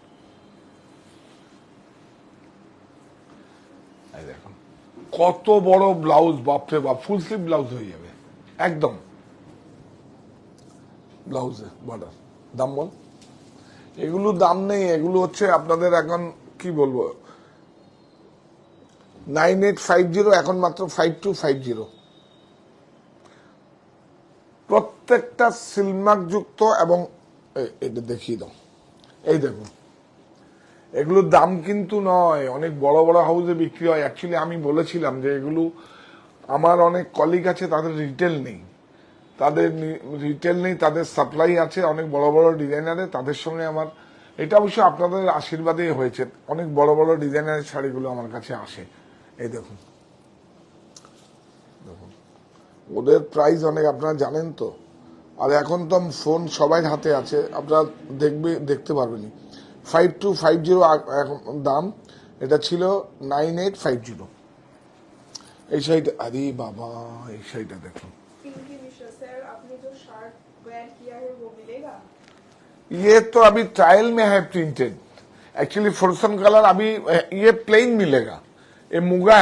এই দেখুন কত বড় ব্লাউজ, বাপরে বাপ, ফুল স্লিভ ব্লাউজ হয়ে যাবে একদম, ব্লাউজে বর্ডার। দাম বল, এগুলো দাম নেই, এগুলো হচ্ছে আপনাদের এখন কি বলবো 9850, এখন মাত্র 5250। প্রত্যেকটা সিলমার্ক যুক্ত, এবং এটা দেখিয়ে দাও, এই দেখুন, এগুলোর দাম কিন্তু নয়, অনেক বড় বড় হাউসে বিক্রি হয়। অ্যাকচুয়ালি আমি বলেছিলাম যে এগুলো আমার অনেক কলিগ আছে, তাদের রিটেল নেই, তাদের সাপ্লাই আছে অনেক বড় বড় ডিজাইনারে, তাদের সঙ্গে আমার এটা অবশ্য আপনাদের আশীর্বাদেই হয়েছে, অনেক বড় বড় ডিজাইনারের শাড়িগুলো আমার কাছে আসে। এই দেখুন, দেখুন ওদের প্রাইস অনেক, আপনারা জানেন তো। আর এখন তো ফোন সবাই হাতে আছে, আপনারা দেখতে পারবেন। 5250 দাম, এটা ছিল 9850। এই শাড়িটা, আরে বাবা, এই শাড়িটা দেখুন, ये तो अभी ट्रायल में है प्रिंटेड। एक्चुअली फ्रोसन कलर अभी ये प्लेन मिलेगा, ये मुगा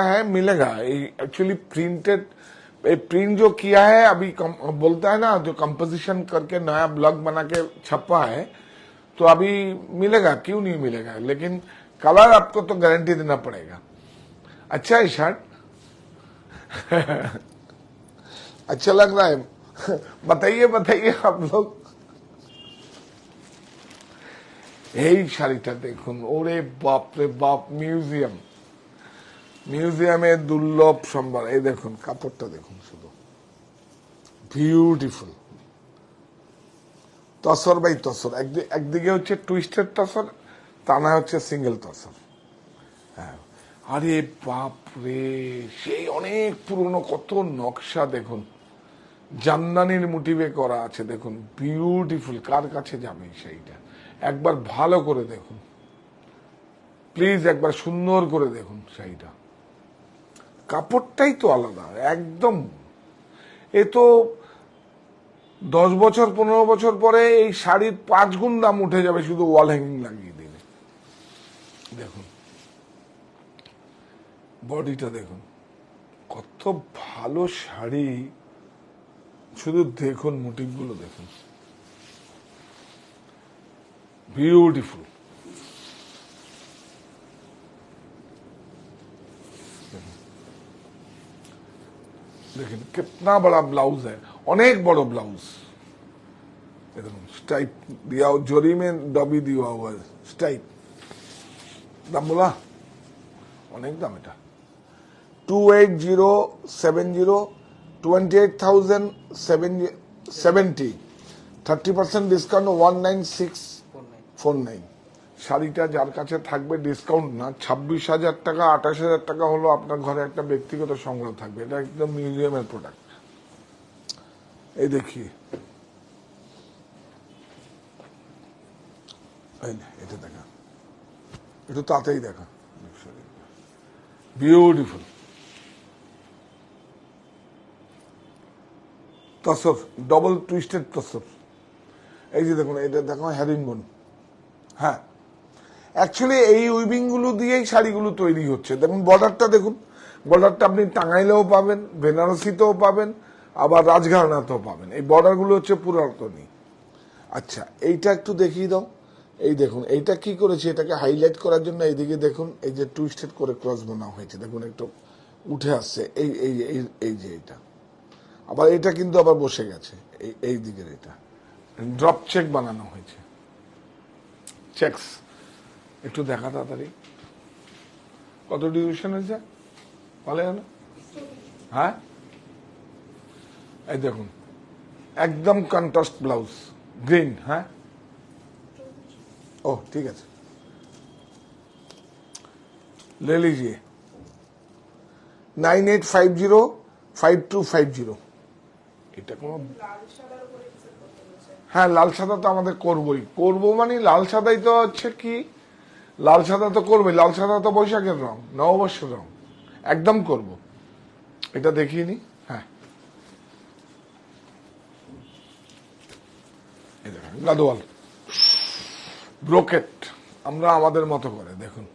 है मिलेगा। एक्चुअली प्रिंटेड प्रिंट जो किया है अभी बोलता है ना, जो कंपोजिशन करके नया ब्लॉग बना के छपा है, तो अभी मिलेगा, क्यों नहीं मिलेगा, लेकिन कलर आपको तो गारंटी देना पड़ेगा। अच्छा है शर्ट अच्छा लग रहा है बताइए आप लोग। এই শাড়িটা দেখুন, ওরে বাপ রে বাপ, মিউজিয়ামের দুর্লভ সম্ভার। এই দেখুন কাপড়টা দেখুন, শুধু বিউটিফুল, তসর বাই তসর, একদিকে হচ্ছে টুইস্টেড তসর, তা না হচ্ছে সিঙ্গেল তসর। হ্যাঁ, আরে বাপ রে, সেই অনেক পুরনো, কত নকশা দেখুন, জামদানির মোটিভে করা আছে, দেখুন বিউটিফুল। কার কাছে যাবে সেইটা, একবার ভালো করে দেখুন প্লিজ, একবার সুন্দর করে দেখুন শাড়িটা, কাপড়টাই তো আলাদা একদম। এ তো 10 বছর 15 বছর পরে এই শাড়ির 5 গুণ দাম উঠে যাবে শুধু ওয়াল হ্যাঙ্গিং লাগিয়ে দিলে। দেখুন বডিটা দেখুন, কত ভালো শাড়ি, শুধু দেখুন মোটিভগুলো দেখুন, ब्यूटीफुल। देखिए कितना बड़ा ब्लाउज है, अनेक बड़ो ब्लाउज, स्टाइप दिया, जोरी में डबी दिया हुआ है, स्टाइप। दाम बोला अनेक दाम, এটা 28070 28,770, 30% ডিসকাউন্ট 19649। শাড়িটা যার কাছে থাকবে ডিসকাউন্ট না, 26,000 টাকা 28,000 টাকা হলো আপনার ঘরে একটা ব্যক্তিগত সংগ্রহ থাকবে। এটা একদম মিউজিয়ামের প্রোডাক্ট। এই দেখি, এটা দেখা, একটু তাতেই দেখা, beautiful tussar, double twisted tussar. এই যে দেখুন, এটা দেখো হ্যারিনবোন। হ্যাঁ, অ্যাকচুয়ালি এই উইভিং গুলো দিয়েই শাড়িগুলো তৈরি হচ্ছে। দেখুন বর্ডারটা দেখুন, বর্ডারটা আপনি টাঙ্গাইলেও পাবেন, বেনারসিতেও পাবেন, আবার রাজঘরানাতেও পাবেন। এই বর্ডার গুলো হচ্ছে পুরাতনী। আচ্ছা, এইটা একটু দেখিয়ে দাও। এই দেখুন, এইটা কি করেছে, এটাকে হাইলাইট করার জন্য এইদিকে দেখুন, এই যে টুইস্টেড করে ক্রস বানা হয়েছে, দেখুন একটু উঠে আসছে, এই যে এটা, আবার এটা কিন্তু আবার বসে গেছে, এই দিকের এটা ড্রপ চেক বানানো হয়েছে, চেকস। একটু দেখা তাড়াতাড়ি, কত ডিউরেশন হয়েছে বলে না? হ্যাঁ, এই দেখুন একদম কন্ট্রাস্ট ব্লাউজ, গ্রিন। হ্যাঁ, ও ঠিক আছে, ले लीजिए। 98505250। এটা কোনো, হ্যাঁ লাল সাদা তো আমাদের করবো মানে লাল সাদাই তো হচ্ছে কি, লাল সাদা তো করবে, লাল সাদা তো বৈশাখের রং, নববর্ষের রং, একদম করব। এটা দেখিয়ে নি। হ্যাঁ, গাদোয়াল ব্রোকেট, আমরা আমাদের মতো করে দেখুন,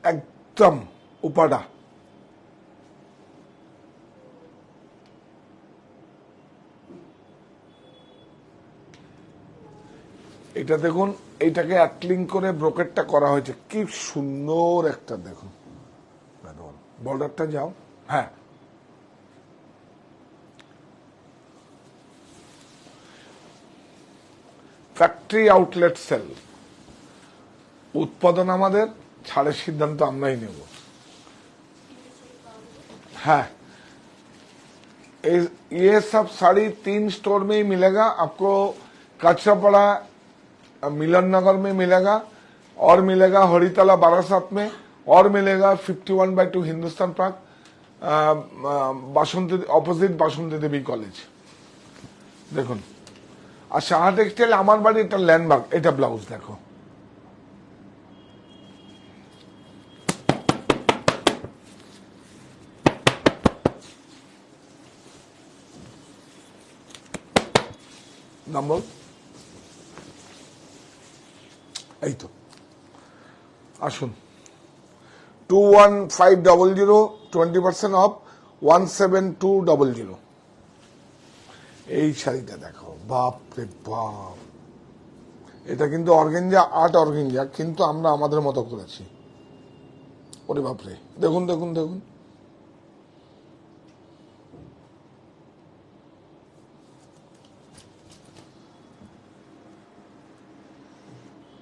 একদম উপাডা। এটা দেখুন, এইটাকে অ্যাটলিং করে ব্রোকেটটা করা হয়েছে, কি সুন্দর একটা দেখুন বর্ডারটা। যাও, হ্যাঁ ফ্যাক্টরি আউটলেট সেল, উৎপাদন আমাদের, ছাড়ের সিদ্ধান্ত আমরাই নেব। हाँ, ये सब साड़ी 3 स्टोर में ही मिलेगा आपको। कचरापड़ा मिलन नगर में मिलेगा, और मिलेगा हरितला बारासात में, और मिलेगा 51/2 हिंदुस्तान पार्क, बासंती अपोजिट बासंती देवी कॉलेज। देखुन আর সাহা টেক্সটাইল আমার বাড়ি, এটা ল্যান্ডমার্ক। এটা ব্লাউজ দেখো, নম্বর এই তো। আসুন 21500, 20% অফ, 17200। এই শাড়িটা দেখো, বাপ রে বাপ, এটা কিন্তু অর্গেঞ্জা, আর্ট অর্গেঞ্জা, কিন্তু আমরা আমাদের মতো করেছি। ওরে বাপরে, দেখুন দেখুন দেখুন,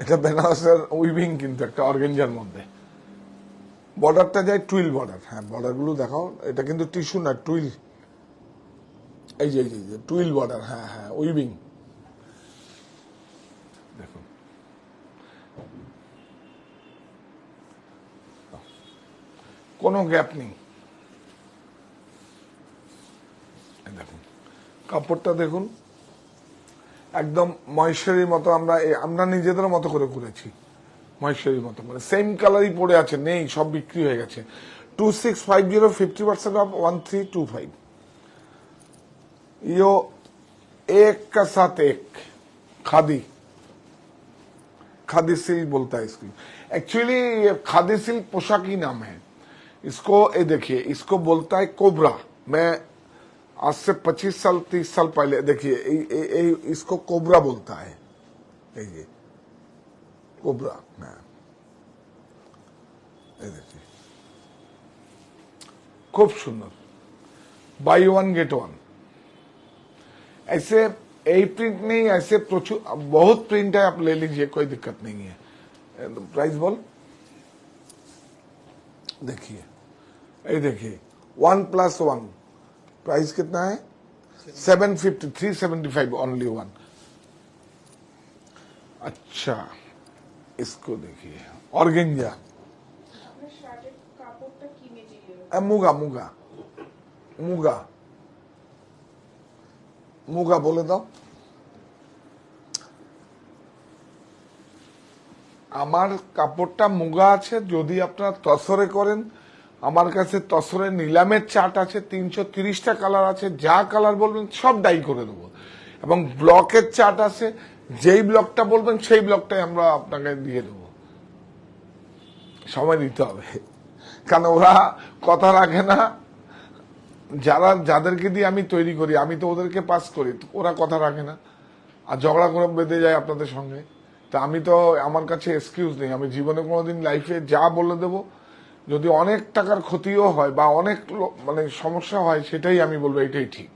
এটা বেনারসের উইভিং, কিন্তু একটা অর্গেঞ্জার মধ্যে। বর্ডারটা যায় টুইল বর্ডার। হ্যাঁ, বর্ডারগুলো দেখাও, এটা কিন্তু টিস্যু না, টুইল। এই যে টুইল বর্ডার, হ্যাঁ হ্যাঁ, উইভিং। দেখুন কোনো গ্যাপ নেই। দেখুন কাপড়টা দেখুন, একদম মহেশ্বরীর মতো। আমরা নিজেদের মতো করে করেছি, মহেশ্বরীর মতো করে। সেম কালারই পড়ে আছে, নেই, সব বিক্রি হয়ে গেছে। 2650, 50% অফ, 1325। यो एक का साथ एक, खादी, खादी सिल्क बोलता है इसको। एक्चुअली ये खादी सिल्क पोशाक ही नाम है इसको। ये देखिए, इसको बोलता है कोबरा। मैं आज से 25 साल 30 साल पहले, देखिए इसको कोबरा बोलता है। ये कोबरा, ये देखिए, खूब सुंदर, बाई 1 गेट 1। ऐसे यही प्रिंट नहीं, ऐसे प्रचुर बहुत प्रिंट है, आप ले लीजिए, कोई दिक्कत नहीं है। प्राइस बोल, देखिए, ये देखिए 1+1, प्राइस कितना है? 750, 375 ओनली 1। अच्छा, इसको देखिए, ऑर्गेंजा, मुगा मुगा मुगा মুগা বলে দাও। আমার কাপড়টা মুগা আছে। যদি আপনারা তসরে করেন, আমার কাছে তসরের নিলামের চার্ট আছে, 330টা কালার আছে। যা কালার বলবেন সব ডাই করে দেবো, এবং ব্লকের চার্ট আছে। যেই ব্লকটা বলবেন সেই ব্লকটাই আমরা আপনাকে দিয়ে দেবো। সময় দিতে হবে, কারণ ওরা কথা রাখে না। যাদেরকে দিয়ে আমি তৈরি করি, আমি তো ওদেরকে পাস করি, ওরা কথা রাখে না, আর ঝগড়া করে বেঁধে যায় আপনাদের সঙ্গে। তা আমি তো, আমার কাছে এক্সকিউজ নেই। আমি জীবনে কোনোদিন লাইফে যা বলে দেব, যদি অনেক টাকার ক্ষতিও হয় বা অনেক মানে সমস্যা হয়, সেটাই আমি বলবো এটাই ঠিক।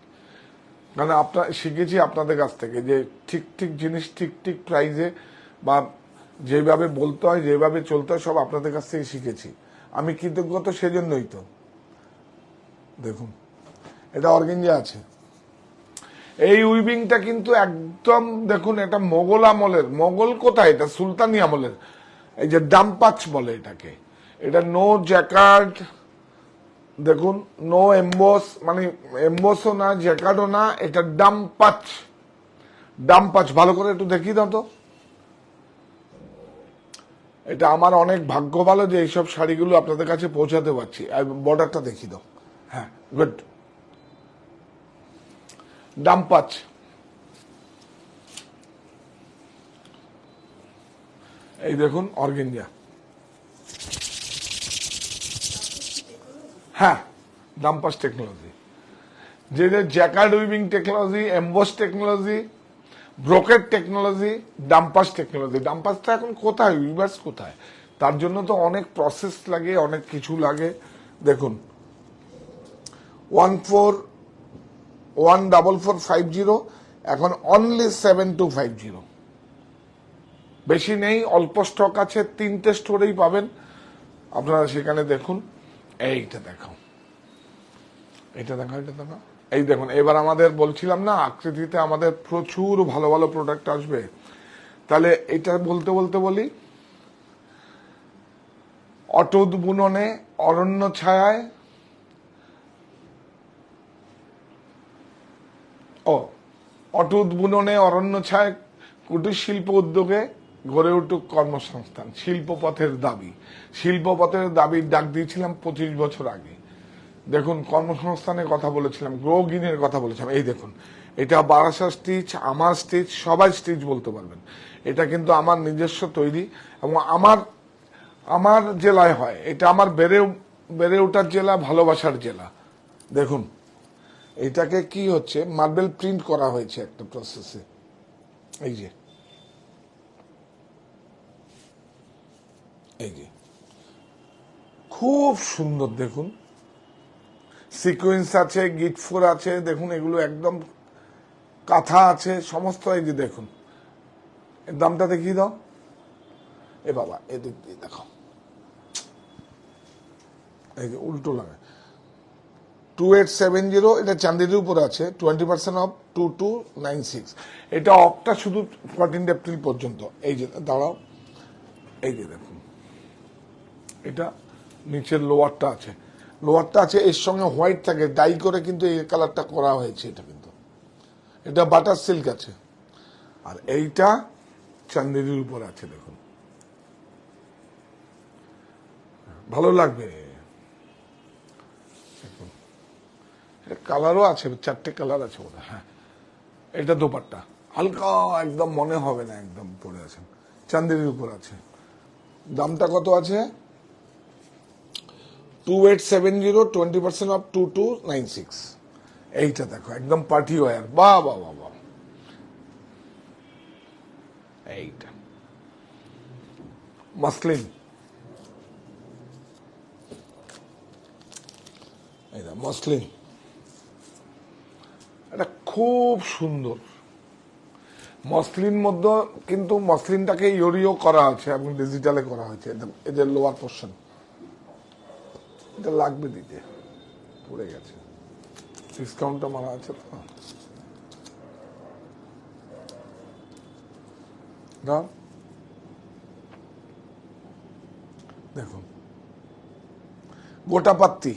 কারণ শিখেছি আপনাদের কাছ থেকে যে ঠিক ঠিক জিনিস ঠিক ঠিক প্রাইজে, বা যেভাবে বলতে হয়, যেভাবে চলতে হয়, সব আপনাদের কাছ থেকে শিখেছি। আমি কৃতজ্ঞ তো সেজন্যই তো। দেখুন, এটা অর্গেঞ্জা আছে। এই উইভিংটা কিন্তু একদম দেখুন, এটা মোগল আমলের। মোগল কোথায়, এটা সুলতানি আমলের। এই যে ডাম্পাচ বলে এটাকে, এটা নো জ্যাকার্ড, দেখুন, নো এমবোস, মানে এমবোসও না, জ্যাকার্ডও না, এটা ডাম্পাচ। ডাম্পাচ ভালো করে একটু দেখিয়ে দাও তো। এটা আমার অনেক ভাগ্য ভালো যে এইসব শাড়িগুলো আপনাদের কাছে পৌঁছাতে পারছি। আর বর্ডারটা দেখিয়ে দাও। হ্যাঁ, গুড। ডাম্পাচ, এই দেখুন অর্গেঞ্জা। হ্যাঁ, ডাম্পাস টেকনোলজি, যে jacquard weaving technology, emboss technology, brocade technology, ডাম্পাস টেকনোলজি। ডাম্পাসটা এখন কোথায়, উইভার্স কোথায়? তার জন্য তো অনেক প্রসেস লাগে, অনেক কিছু লাগে। দেখুন 14450, এখন অনলি 7250। বেশি নেই, অল্প স্টক আছে, 3টে স্টোরেই পাবেন আপনারা, সেখানে দেখুন। এইটা দেখো, এটা দেখো, এটা দেখো, এই দেখুন। এবার আমাদের বলছিলাম না আকৃতিতে আমাদের প্রচুর ভালো ভালো প্রোডাক্ট আসবে, তাহলে এটা বলতে বলতে বলি, অটুট বুননে, অরণ্য ছায়ায়, অটুট বুননে অরণ্য ছায়, কুটির শিল্প উদ্যোগে গড়ে উঠুক কর্মসংস্থান, শিল্পপথের দাবি। শিল্পপথের দাবির ডাক দিয়েছিলাম 25 বছর আগে। দেখুন, কর্মসংস্থানের কথা বলেছিলাম, গ্রো গ্রিনের কথা বলেছিলাম। এই দেখুন, এটা বারাসা স্টিচ, আমার স্টিচ, সবাই স্টিচ বলতে পারবেন। এটা কিন্তু আমার নিজস্ব তৈরি, এবং আমার জেলায় হয় এটা। আমার বেড়ে ওঠার জেলা, ভালোবাসার জেলা। দেখুন, এটাকে কি হচ্ছে, মার্বেল প্রিন্ট করা হয়েছে একটা প্রসেসে। এই যে, এই যে, খুব সুন্দর। দেখুন, সিকোয়েন্স আছে, গিটফোর আছে, দেখুন এগুলো একদম কাঁথা আছে সমস্ত। এই যে দেখুন, এর দামটা দেখিয়ে দাও। এ বাবা, এদিক দিয়ে দেখো, এই যে উল্টো লাগে। 2870, এটা চান্দির উপরে আছে, 20% অফ 2296। এটা অফটা শুধু 14 এপ্রিল পর্যন্ত। এই যে দাঁড়াও, এই যে দেখুন, এটা নিচের লোয়ারটা আছে, লোয়ারটা আছে, এর সঙ্গে হোয়াইট থাকে, ডাই করে কিন্তু এই কালারটা করা হয়েছে। এটা কিন্তু এটা বাটার সিল্ক আছে, আর এইটা চান্দির উপর আছে। দেখুন, ভালো লাগবে। কালারও আছে, 4টে কালার আছে ওটা। হ্যাঁ, এটা দোপাট্টা, হালকা একদম মনে হবে না একদম পরে আছেন, চান্দির উপর আছে। দামটা কত আছে? 2870, 20% অফ 2296। এইটা দেখো, একদম পার্টি ওয়্যার। বাহ বাহ বাহ বাহ, এইটা মাসলিন, এইটা মসলিন, এটা খুব সুন্দর মসলিন মধ্যে, কিন্তু মসলিনটাকে ইয়োরিও করা আছে এবং ডিজিটালে করা হয়েছে। এদের লোয়ার পোর্শন, এটা লাগবে দিতে, পড়ে গেছে, ডিসকাউন্টটা মারা আছে তো। দেখুন, গোটা পাত্তি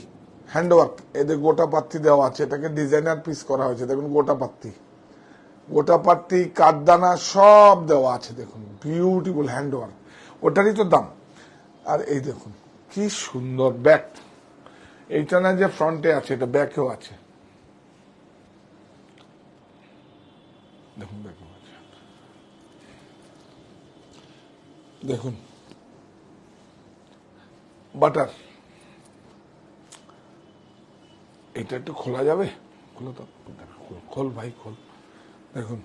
হ্যান্ডওয়ার্ক, এদের গোটা পাত্তি দেওয়া আছে, এটাকে ডিজাইনার পিস করা হয়েছে। দেখুন, গোটা পাত্তি, কাঠদানা সব দেওয়া আছে। দেখুন, বিউটিফুল হ্যান্ডওয়ার্ক, ওটারই তো দাম। আর এই দেখুন কি সুন্দর ব্যাক, এইটা না যে ফ্রন্টে আছে, এটা ব্যাকেও আছে। দেখুন, ব্যাকেও আছে। দেখুন, বাটার, এটা একটু খোলা যাবে? খোলো তো, খোল ভাই, খোল। দেখুন,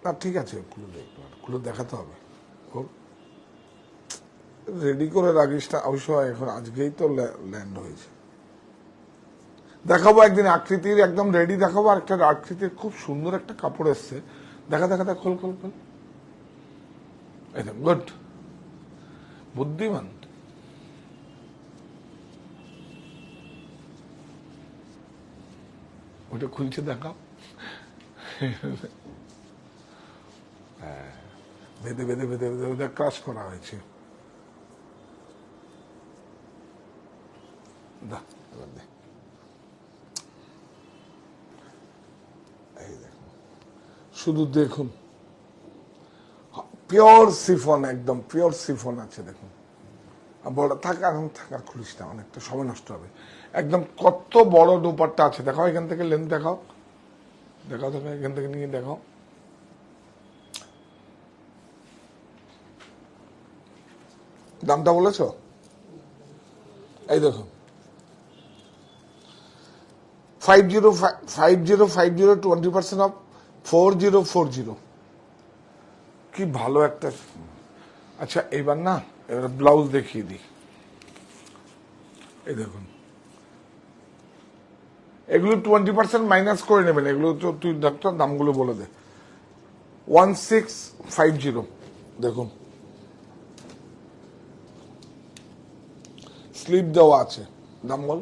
না ঠিক আছে, খুলে দেখাতে হবে। খোল, রেডি করে রাখিস না অবশ্য, এখন আজকেই তো ল্যান্ড হয়েছে। দেখাবো একদিন আকৃতির একদম রেডি দেখাবো। আর একটা আকৃতির খুব সুন্দর একটা কাপড় এসছে, দেখা, খোল খোল খোল। একদম গুড, বুদ্ধিমান। ওটা খুলছে, দেখাও। বেঁধে বেঁধে বেঁধে বেঁধে বেঁধে ক্রাশ করা হয়েছে। এই দেখুন, শুধু দেখুন, পিওর সিফন, একদম পিওর সিফন আছে। দেখুন, বড় থাকা, এখন থাকা খুলিস না, অনেকটা সময় নষ্ট হবে। একদম কত বড় দুপাট্টা আছে, দেখাও এখান থেকে, লেন্থ দেখাও, দেখাও দেখাও, এখান থেকে নিয়ে দেখাও। দামটা বলেছ? এই দেখো, 5050, 20% অফ 4040। কি ভালো একটা। আচ্ছা, এবার না, এবার ব্লাউজ দেখিয়ে দিই। এই দেখুন, এগুলো 20% মাইনাস করে নেবেন, এগুলো তো তুই ডাক্তার দামগুলো বলে দে। 1650 দেখুন, স্লিপ দেওয়া আছে। দাম বল।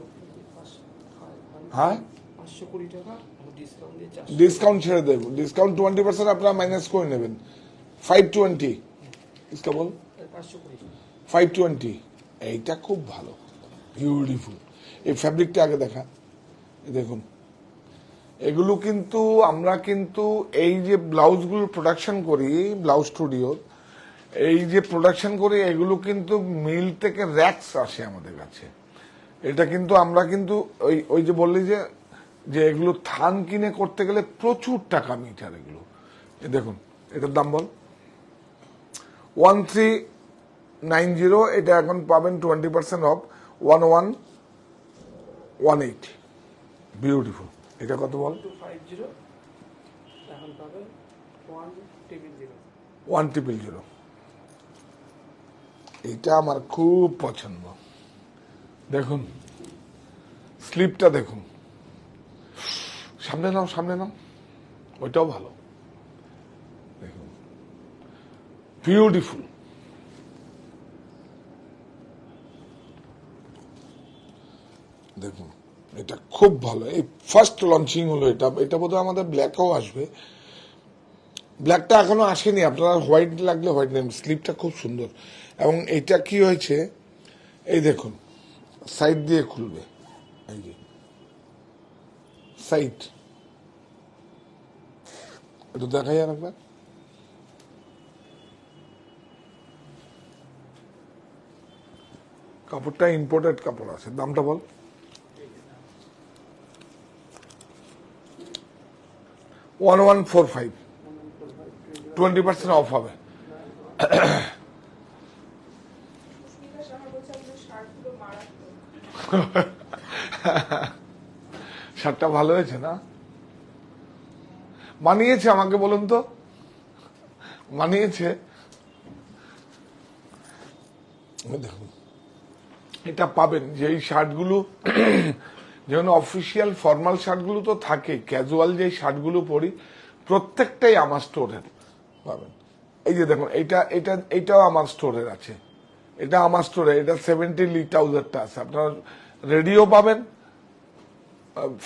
হ্যাঁ,
520 টাকা ডিসকাউন্ট দিয়ে 400।
ডিসকাউন্ট ছেড়ে দেবো, ডিসকাউন্ট 20% আপনারা মাইনাস করে নেবেন। 520 इसका বল।
520।
520 এইটা খুব ভালো, বিউটিফুল। এই ফ্যাব্রিকটা আগে দেখা, এই দেখুন। এগুলো কিন্তু আমরা কিন্তু এই যে ব্লাউজগুলো প্রোডাকশন করি, ব্লাউজ স্টুডিও এই যে প্রোডাকশন করি, এগুলো কিন্তু মিল থেকে র্যাক্স আসে আমাদের কাছে। এটা কিন্তু আমরা কিন্তু ওই ওই যে বললি যে যে এগুলো থান কিনে করতে গেলে প্রচুর টাকা মিটার এগুলো। এই দেখুন, এটার দাম বল। 1390, এটা এখন পাবেন 20% অফ 1118। বিউটিফুল। এটা কত বল।
250 এখন পাবে 100।
1000। এটা আমার খুব পছন্দ। দেখুন স্লিপটা দেখুন, সামনে নাও, সামনে নাও, ওইটাও ভালো। দেখুন বিউটিফুল। দেখুন এটা খুব ভালো, এই ফার্স্ট লঞ্চিং হলো এটা। এটা বোধহয় আমাদের ব্ল্যাকও আসবে, ব্ল্যাকটা এখনো আসেনি। আপনারা হোয়াইট লাগলে হোয়াইট নেন। স্লিপটা খুব সুন্দর। এবং এটা কি হয়েছে, এই দেখুন সাইড দিয়ে খুলবে, এই যে সাইড, এটা দেখা যায় একবার। কাপড়টা ইম্পোর্টেড কাপড় আছে। দামটা বল। 1145, 20% অফ হবে। শার্টটা ভালো হয়েছে না? মানিয়েছে আমাকে বলুন তো, মানিয়েছে? দেখুন এটা পাবেন যে এই শার্টগুলো যেমন অফিসিয়াল ফর্মাল শার্টগুলো তো থাকে, ক্যাজুয়াল যে শার্টগুলো পরি প্রত্যেকটাই আমার স্টোরের পাবেন। এই যে দেখুন, এইটাও আমার স্টোরের আছে, এটা আমার স্টোরে। এটা 70,000টা আছে। আপনার রেডিও পাবেন,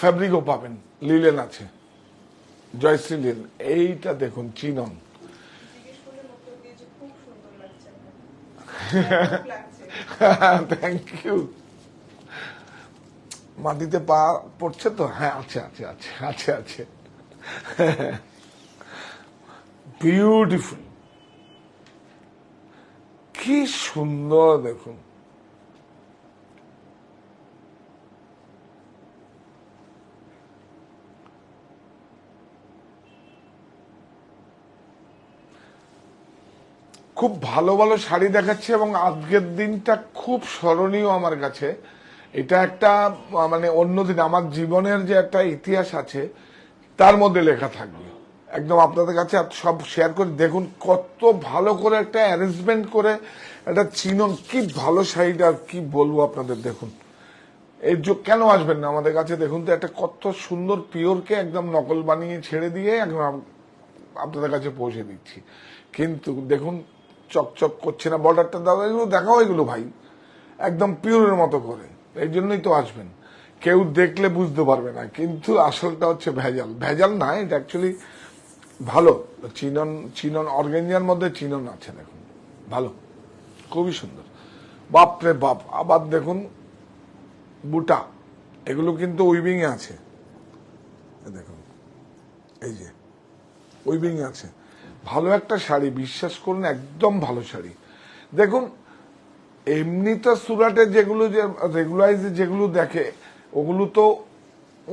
ফ্যাব্রিকও পাবেন, লিলেন আছে, জয়শ্রী লিলেন। এইটা দেখুন চিনন, থ্যাংক ইউ। মাটিতে পা পড়ছে তো? হ্যাঁ, আছে আছে আছে আছে আছে। বিউটিফুল, কি সুন্দর দেখুন। খুব ভালো ভালো শাড়ি দেখাচ্ছে এবং আজকের দিনটা খুব স্মরণীয় আমার কাছে। এটা একটা মানে অন্যদিন আমার জীবনের যে একটা ইতিহাস আছে তার মধ্যে লেখা থাকবে। একদম আপনাদের কাছে সব শেয়ার করে দেখুন কত ভালো করে একটা অ্যারেঞ্জমেন্ট করে একটা চিনন। কি ভালো শাড়িটা, আর কি বলবো আপনাদের। দেখুন এই কেন আসবেন না আমাদের কাছে? দেখুন তো একটা কত সুন্দর পিওরকে একদম নকল বানিয়ে ছেড়ে দিয়ে একদম আপনাদের কাছে পৌঁছে দিচ্ছি। কিন্তু দেখুন চকচক করছে না, বর্ডারটা দাও, এগুলো দেখাও, এগুলো ভাই একদম পিওরের মতো করে। এই জন্যই তো আসবেন। কেউ দেখলে বুঝতে পারবে না, কিন্তু আসলটা হচ্ছে ভেজাল। ভেজাল না, এটা অ্যাকচুয়ালি ভালো। চিনন, চিনন অর্গেঞ্জার মধ্যে চিনন আছে, দেখুন ভালো, খুবই সুন্দর। বাপরে বাপ। আবার দেখুন বুটা, এগুলো কিন্তু উইভিং এ আছে, দেখুন এই যে উইভিং আছে। ভালো একটা শাড়ি, বিশ্বাস করুন একদম ভালো শাড়ি। দেখুন এমনি তো সুরাটে যেগুলো যে রেগুলাইজে যেগুলো দেখে ওগুলো তো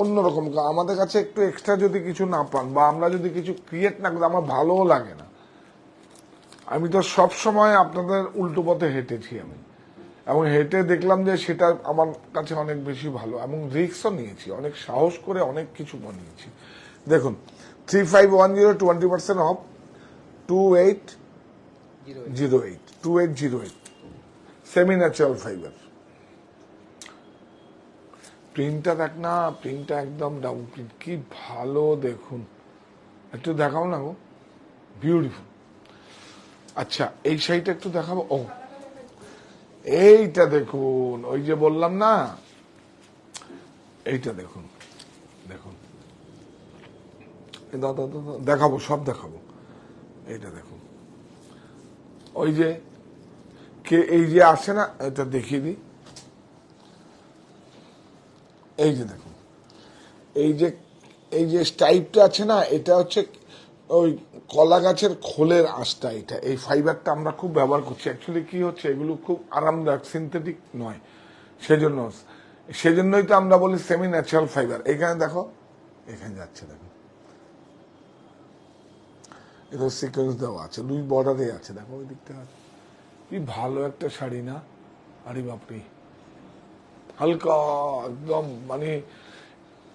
অন্যরকম। আমাদের কাছে একটু এক্সট্রা যদি কিছু না পান বা আমরা যদি কিছু ক্রিয়েট না করি আমার ভালোও লাগে না। আমি তো সব সময় আপনাদের উল্টো পথে হেঁটেছি আমি, এবং হেঁটে দেখলাম যে সেটা আমার কাছে অনেক বেশি ভালো, এবং রিস্কও নিয়েছি, অনেক সাহস করে অনেক কিছু বানিয়েছি। দেখুন 3510, 20% অফ 2808, 2808, সেমি ন্যাচারাল ফাইবার। প্রিন্টটা দেখ না, প্রিন্টটা একদম ডাউন প্রিন্ট, কি ভালো। দেখুন একটু দেখাও না গো, বিউটিফুল। আচ্ছা এই শাড়িটা একটু দেখাবো। ও এইটা দেখুন, ওই যে বললাম না, এইটা দেখুন, দেখুন দেখাবো, সব দেখাবো। এইটা দেখুন, ওই যে কে এই যে আসে না, এটা দেখিয়ে দিই। এই যে দেখুন, এই যে স্টাইপটা আছে না, এটা হচ্ছে ওই কলা গাছের খোলের আঁশটা। এটা এই ফাইবারটা আমরা খুব ব্যবহার করছি। অ্যাকচুয়ালি কি হচ্ছে, এগুলো খুব আরামদায়ক, সিনথেটিক নয়, সেজন্যই তো আমরা বলি সেমি ন্যাচারাল ফাইবার। এখানে দেখো, এখানে যাচ্ছে, দেখো এটা সিকোয়েন্স দেওয়া আছে, 2 বর্ডারে আছে, দেখো ওই দিকটা আছে। কি ভালো একটা শাড়ি না, আরে বাপরে, হালকা একদম, মানে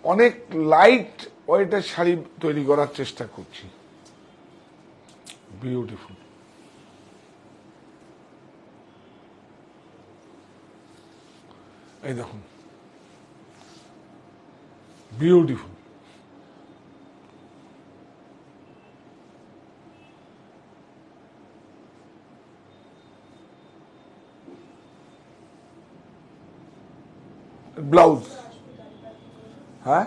অনেক লাইট ওয়েটের শাড়ি তৈরি করার চেষ্টা করছি। বিউটিফুল। এই দেখুন, বিউটিফুল। ব্লাউজ, হ্যাঁ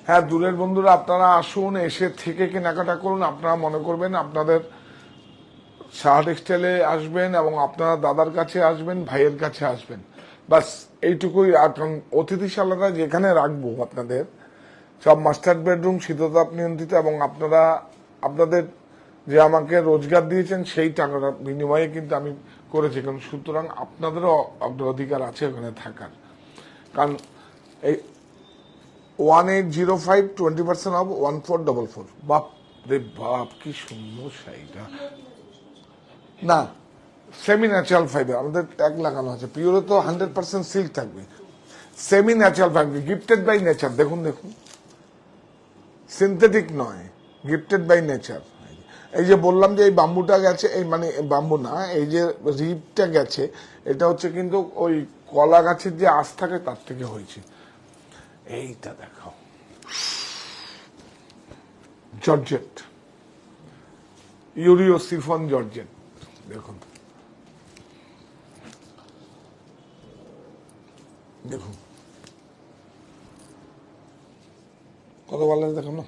হ্যাঁ, দূরের বন্ধুরা আপনারা আসুন, এসে থেকে কেনাকাটা করুন। আপনারা মনে করবেন আপনাদের শাহ টেক্সটাইলে আসবেন এবং আপনারা দাদার কাছে আসবেন, ভাইয়ের কাছে আসবেন, বাস এইটুকুই। আর অতিথিশালাটা যেখানে রাখবো আপনাদের সব মাস্টার বেডরুম, শীততাপ নিয়ন্ত্রিত, এবং আপনারা আপনাদের যে আমাকে রোজগার দিয়েছেন সেই টাকার বিনিময়ে কিন্তু আমি করেছি, কারণ সুতরাং আপনাদেরও অধিকার আছে ওখানে থাকার। কারণ এই 1805 20% অফ 1444। বাপ রে বাপ, কি সুন্দর শাড়িটা না, সেমি ন্যাচারাল ফাইবার আমাদের ট্যাগ লাগানো আছে। পিওরে তো 100% সিল্ক থাকবে, semi natural fibre, gifted by nature. দেখুন দেখুন, সিনথেটিক নয়, গিফটেড বাই নেচার। এই যে বললাম যে এই বাম্বুটা গেছে, এই মানে বাম্বু না, এই যে রিপটা গেছে, এটা হচ্ছে কিন্তু ওই কলা গাছের যে আঁশ থাকে তার থেকে হয়েছে। এইটা দেখাও, জর্জেট, ইউরিও সিফন জর্জেট, দেখুন দেখুন কত ভালো লাগে, দেখো না,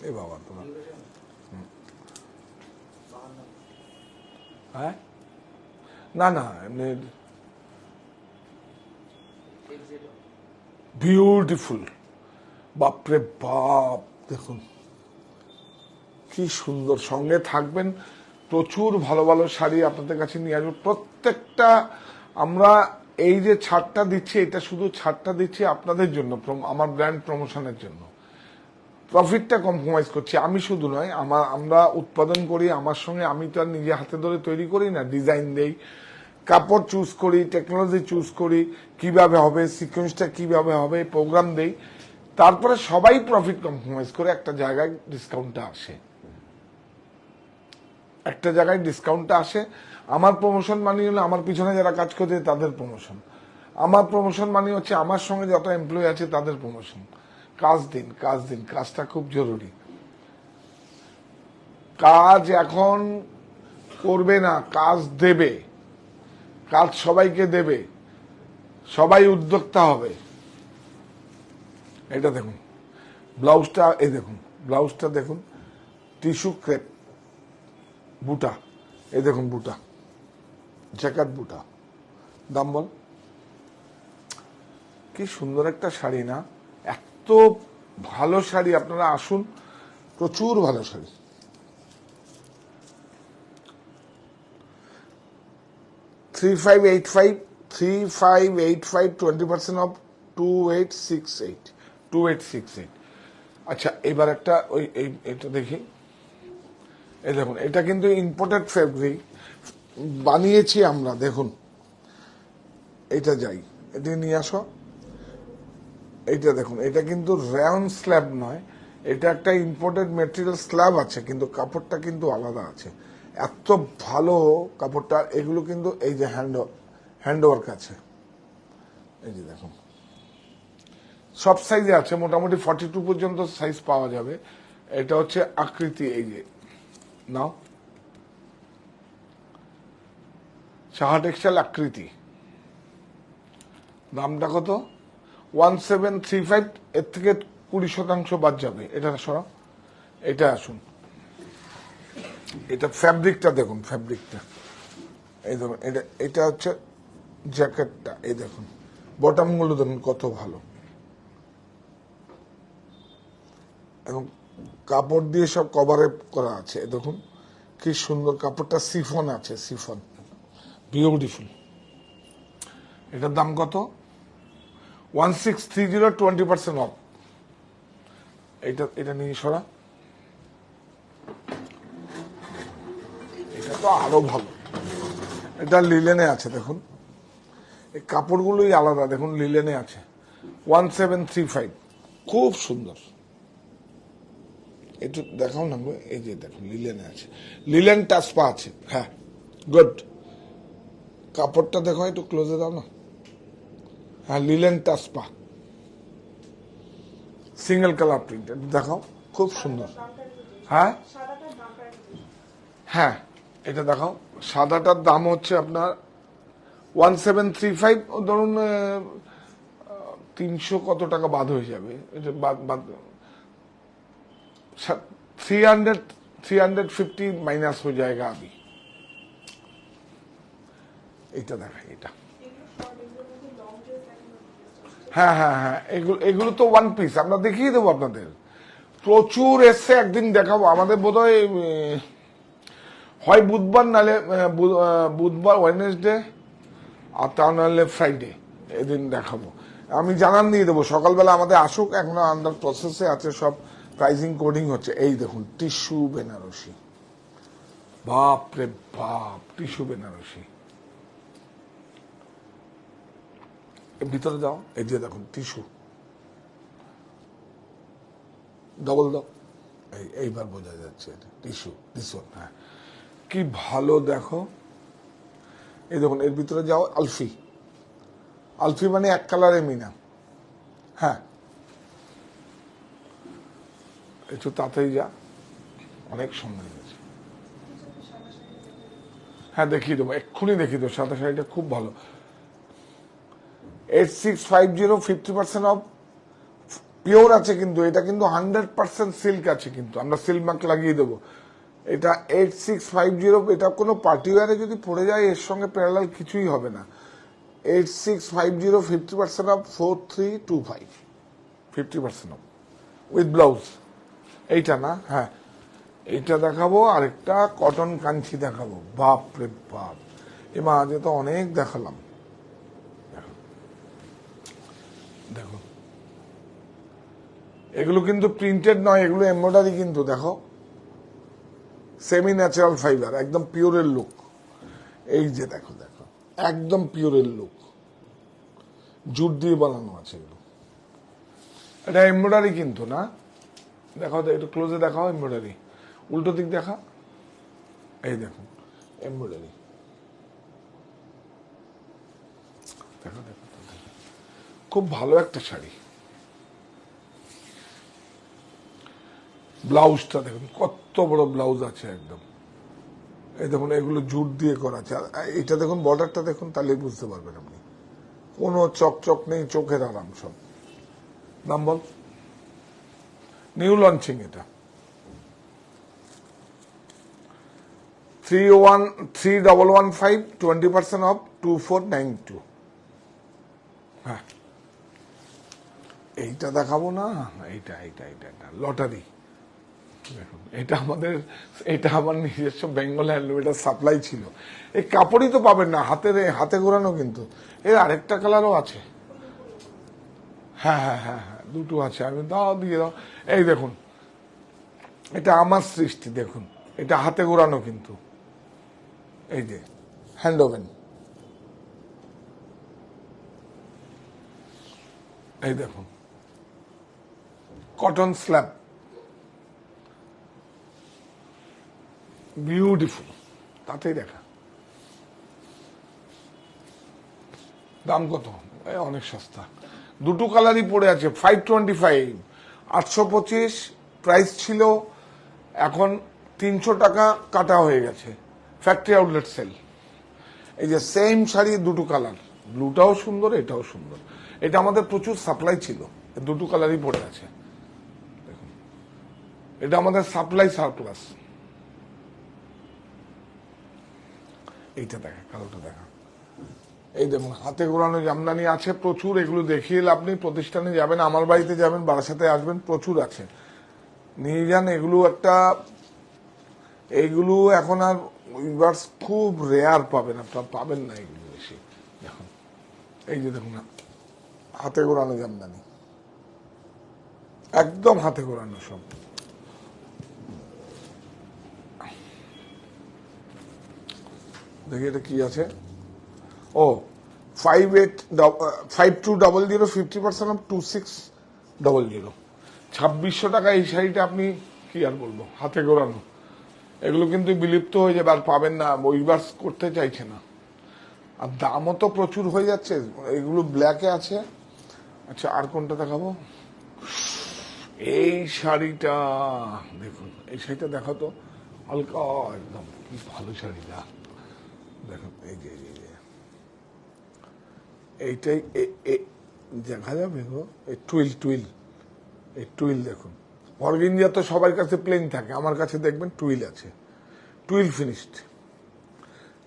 এ বাবা তোমার, হ্যাঁ না না, এমনি বিউটিফুল। বাপরে বাপ, দেখুন কি সুন্দর। সঙ্গে থাকবেন, প্রচুর ভালো ভালো শাড়ি আপনাদের কাছে নিয়ে আসবো। প্রত্যেকটা আমরা এই যে ছাড়টা দিচ্ছি, এটা শুধু ছাড়টা দিচ্ছি আপনাদের জন্য, আমার ব্র্যান্ড প্রমোশনের জন্য। প্রফিটটা কম্প্রোমাইজ করছি আমি শুধু নয়, আমরা উৎপাদন করি, আমার সঙ্গে আমি তো আর নিজে হাতে ধরে তৈরি করি না, ডিজাইন দেই, কাপড় চুজ করি, টেকনোলজি চুজ করি, কিভাবে হবে, সিকোয়েন্সটা কিভাবে হবে, প্রোগ্রাম দেই, তারপরে সবাই প্রফিট কম্প্রোমাইজ করে একটা জায়গায় ডিসকাউন্টটা আসে, একটা জায়গায় ডিসকাউন্টটা আসে। আমার প্রমোশন মানি হলো আমার পিছনে যারা কাজ করছে তাদের প্রমোশন, আমার প্রমোশন মানি হচ্ছে আমার সঙ্গে যত এমপ্লয়ি আছে তাদের প্রমোশন। কাজ দিন, কাজ দিন, কাজটা খুব জরুরি। কাজ এখন করবে না, কাজ দেবে, কাজ সবাইকে দেবে, সবাই উদ্যোক্তা হবে। এটা দেখুন ব্লাউজটা, এই দেখুন ব্লাউজটা দেখুন, টিস্যু ক্রেপ বুটা, এই দেখুন বুটা, জ্যাকেট বুটা, দাম বল, কি সুন্দর একটা শাড়ি না, এত ভালো শাড়ি। আপনারা আসুন, প্রচুর ভালো শাড়ি। $3585 20% অফ 2868। আচ্ছা এবার একটা ওই এটা দেখি, এই দেখুন, এটা কিন্তু ইম্পোর্টেড ফেব্রিক, বানিয়েছি আমরা। দেখুন এটা যাই, এটা নিয়ে আসো, এইটা দেখুন, এটা কিন্তু রেয়ন স্ল্যাব নয়, এটা একটা ইম্পোর্টেড মেটেরিয়াল স্ল্যাব আছে, কিন্তু কাপড়টা কিন্তু আলাদা আছে, এত ভালো কাপড়টা। এগুলো কিন্তু এই যে হ্যান্ডওয়ার্ক আছে, এই যে দেখুন, সব সাইজে আছে, মোটামুটি 42 পর্যন্ত সাইজ পাওয়া যাবে। এটা হচ্ছে আকৃতি, এই যে নাও, সাহা টেক্সটাইল আকৃতি। দামটা কত? 1735। এর থেকে 20% বাদ যাবে। এটা সরাও, এটা আসুন, এটা ফ্যাব্রিকটা দেখুন, ফ্যাব্রিকটা এই দেখুন, এটা হচ্ছে জ্যাকেটটা, এই দেখুন বটম গুলো দেখুন কত ভালো, এবং কাপড় দিয়ে সব কভারে করা আছে। দেখুন কি সুন্দর কাপড়টা, সিফন আছে, সিফন, বিউটিফুল। এটার দাম কত? 1630, 20% অফ। এটা নিয়ে সরা, এটা তো আরো ভালো। এটা লিলেনে আছে, দেখুন এই কাপড়গুলোই আলাদা, দেখুন লিলেনে আছে। 1735, খুব সুন্দর। একটু দেখাও না, এই যে দেখুন লিলেনে আছে, লিলেন টাসপা আছে। হ্যাঁ, গুড। কাপড়টা দেখো, একটু ক্লোজে দাও না। হ্যাঁ, লিলেন টাসপা, সিঙ্গেল কালার প্রিন্ট, দেখাও, খুব সুন্দর। হ্যাঁ হ্যাঁ, এটা দেখাও। সাদাটার দাম হচ্ছে আপনার 1735, ধরুন 300 কত টাকা বাদ হয়ে যাবে, এটা বাদ 350 মাইনাস হয়ে যায়গা। আমি এটা দেখাই, এটা হ্যাঁ হ্যাঁ হ্যাঁ, এগুলো তো ওয়ান পিস, আমরা দেখিয়ে দেবো আপনাদের। প্রচুর এসছে, একদিন দেখাবো। আমাদের বোধহয় হয় বুধবার, নাহলে বুধবার, ওয়েডনেসডে, আর তা নাহলে ফ্রাইডে, এদিন দেখাবো। আমি জানান দিয়ে দেবো সকালবেলা, আমাদের আসুক, এখনো আন্ডার প্রসেসে আছে, সব প্রাইজিং কোডিং হচ্ছে। এই দেখুন টিস্যু বেনারসি, বাপ রে বাপ, টিস্যু বেনারসি। ভিতরে যাও, এই যে দেখুন টিস্যু, ডবল দাও, এইবার বোঝা যাচ্ছে টিস্যু, টিস্যু। হ্যাঁ, কি ভালো দেখো। এই দেখুন, এর ভিতরে যাও, আলফি, আলফি মানে এক কালারে মিনা। হ্যাঁ, একটু তাড়াতাড়ি যা, অনেক সময় গেছে। হ্যাঁ, দেখিয়ে দেবো, এক্ষুনি দেখিয়ে দেবো। সাদা শাড়িটা খুব ভালো। 8650, 50% অফ, পিওর আছে কিন্তু, এটা কিন্তু 100% সিল্ক আছে কিন্তু, আমরা সিল্ক মার্ক লাগিয়ে দেবো। এটা 8650, এটা কোনো পার্টিওয়ারে যদি পড়ে যায়, এর সঙ্গে প্যারালাল কিছুই হবে না। 8650, 50% অফ, 4325, 50% অফ উইথ ব্লাউজ। এইটা না, হ্যাঁ এইটা দেখাবো, আরেকটা কটন কাঞ্চি দেখাবো। বাপ রে বাপ, এমা আজকে তো অনেক দেখালাম। দেখো, এগুলো কিন্তু প্রিন্টেড নয়, এগুলো এমব্রয়ডারি কিন্তু। দেখো, সেমি ন্যাচারাল ফাইবার, একদম পিওরের লুক। এই যে দেখো, দেখো একদম পিওরের লুক, জুট দিয়ে বানানো আছে এগুলো। এটা এমব্রয়ডারি কিন্তু না, দেখাও তো একটু ক্লোজে দেখাও, এমব্রয়ডারি। উল্টো দিক দেখা, এই দেখুন এমব্রয়ডারি, দেখো দেখো, খুব ভালো একটা শাড়ি। ব্লাউজটা দেখুন কত বড় ব্লাউজ আছে একদম। এই দেখুন, এগুলো জুট দিয়ে করা আছে। এটা দেখুন, বর্ডারটা দেখুন, তাহলে বুঝতে পারবেন আপনি। কোনো চকচক নেই, চোখের আরাম সব। দাম বল, নিউ লঞ্চিং এটা। 3115, 20% অফ, 2492। হ্যাঁ, এইটা দেখাবো না, এইটা এইটা এইটা এটা লটারি। দেখুন, এটা আমার নিজস্ব বেঙ্গল হ্যান্ডলুম, এটা সাপ্লাই ছিল। এই কাপড়ই তো পাবেন না, হাতে ঘোরানো কিন্তু। এর আরেকটা কালারও আছে। হ্যাঁ হ্যাঁ হ্যাঁ হ্যাঁ, দুটো আছে, আমি দাও, দিয়ে দাও। এই দেখুন, এটা আমার সৃষ্টি, দেখুন এটা হাতে ঘোরানো কিন্তু। এই যে হ্যান্ড ওভেন, এই দেখুন কটন স্ল্যাব, বিউটিফুল, তাতেই দেখা। দাম কত? অনেক সস্তা, দুটো কালারই পড়ে আছে। 525, 825, প্রাইস ছিল, এখন 300 টাকা কাটা হয়ে গেছে, ফ্যাক্টরি আউটলেট সেল। এই যে সেম শাড়ি দুটো কালার, ব্লুটাও সুন্দর, এটাও সুন্দর। এটা আমাদের প্রচুর সাপ্লাই ছিল, দুটো কালারই পড়ে আছে। দেখুন, এটা আমাদের সাপ্লাই সারপ্লাস। এইটা দেখা, কালোটা দেখা। এই দেখুন, হাতে গোড়ানো জামদানি আছে প্রচুর। এগুলো দেখিয়ে আপনি প্রতিষ্ঠানে যাবেন, আমার বাড়িতে যাবেন, বারাসাতে আসবেন, প্রচুর আছে, নিয়ে যান। এগুলো একটা, এইগুলো এখন আর উইভার্স খুব রেয়ার পাবেন, আপনার পাবেন না এগুলো বেশি। দেখুন, এই যে দেখুন, হাতে গোড়ানো জামদানি, একদম হাতে গোড়ানো সব। দেখি এটা কি আছে। ও 5200 50% অফ 2600, 2600 টাকা এই শাড়িটা। আপনি কি আর বলবো, হাতে গোড়ানো। এগুলো কিন্তু বিলুপ্ত হয়ে যাবে, আর পাবেন না, উইভার্স করতে চাইছে না, আর দামও তো প্রচুর হয়ে যাচ্ছে। এগুলো ব্ল্যাকে আছে। আচ্ছা, আর কোনটা দেখাবো? এই শাড়িটা দেখুন, এই শাড়িটা দেখো তো, হালকা একদম, কি ভালো শাড়িটা। দেখুন, এই যে এইটাই দেখা যাবে গো, এই টুইল দেখুন। অর্গেঞ্জা তো সবার কাছে প্লেন থাকে, আমার কাছে দেখবেন টুইল আছে, টুইল ফিনিশড,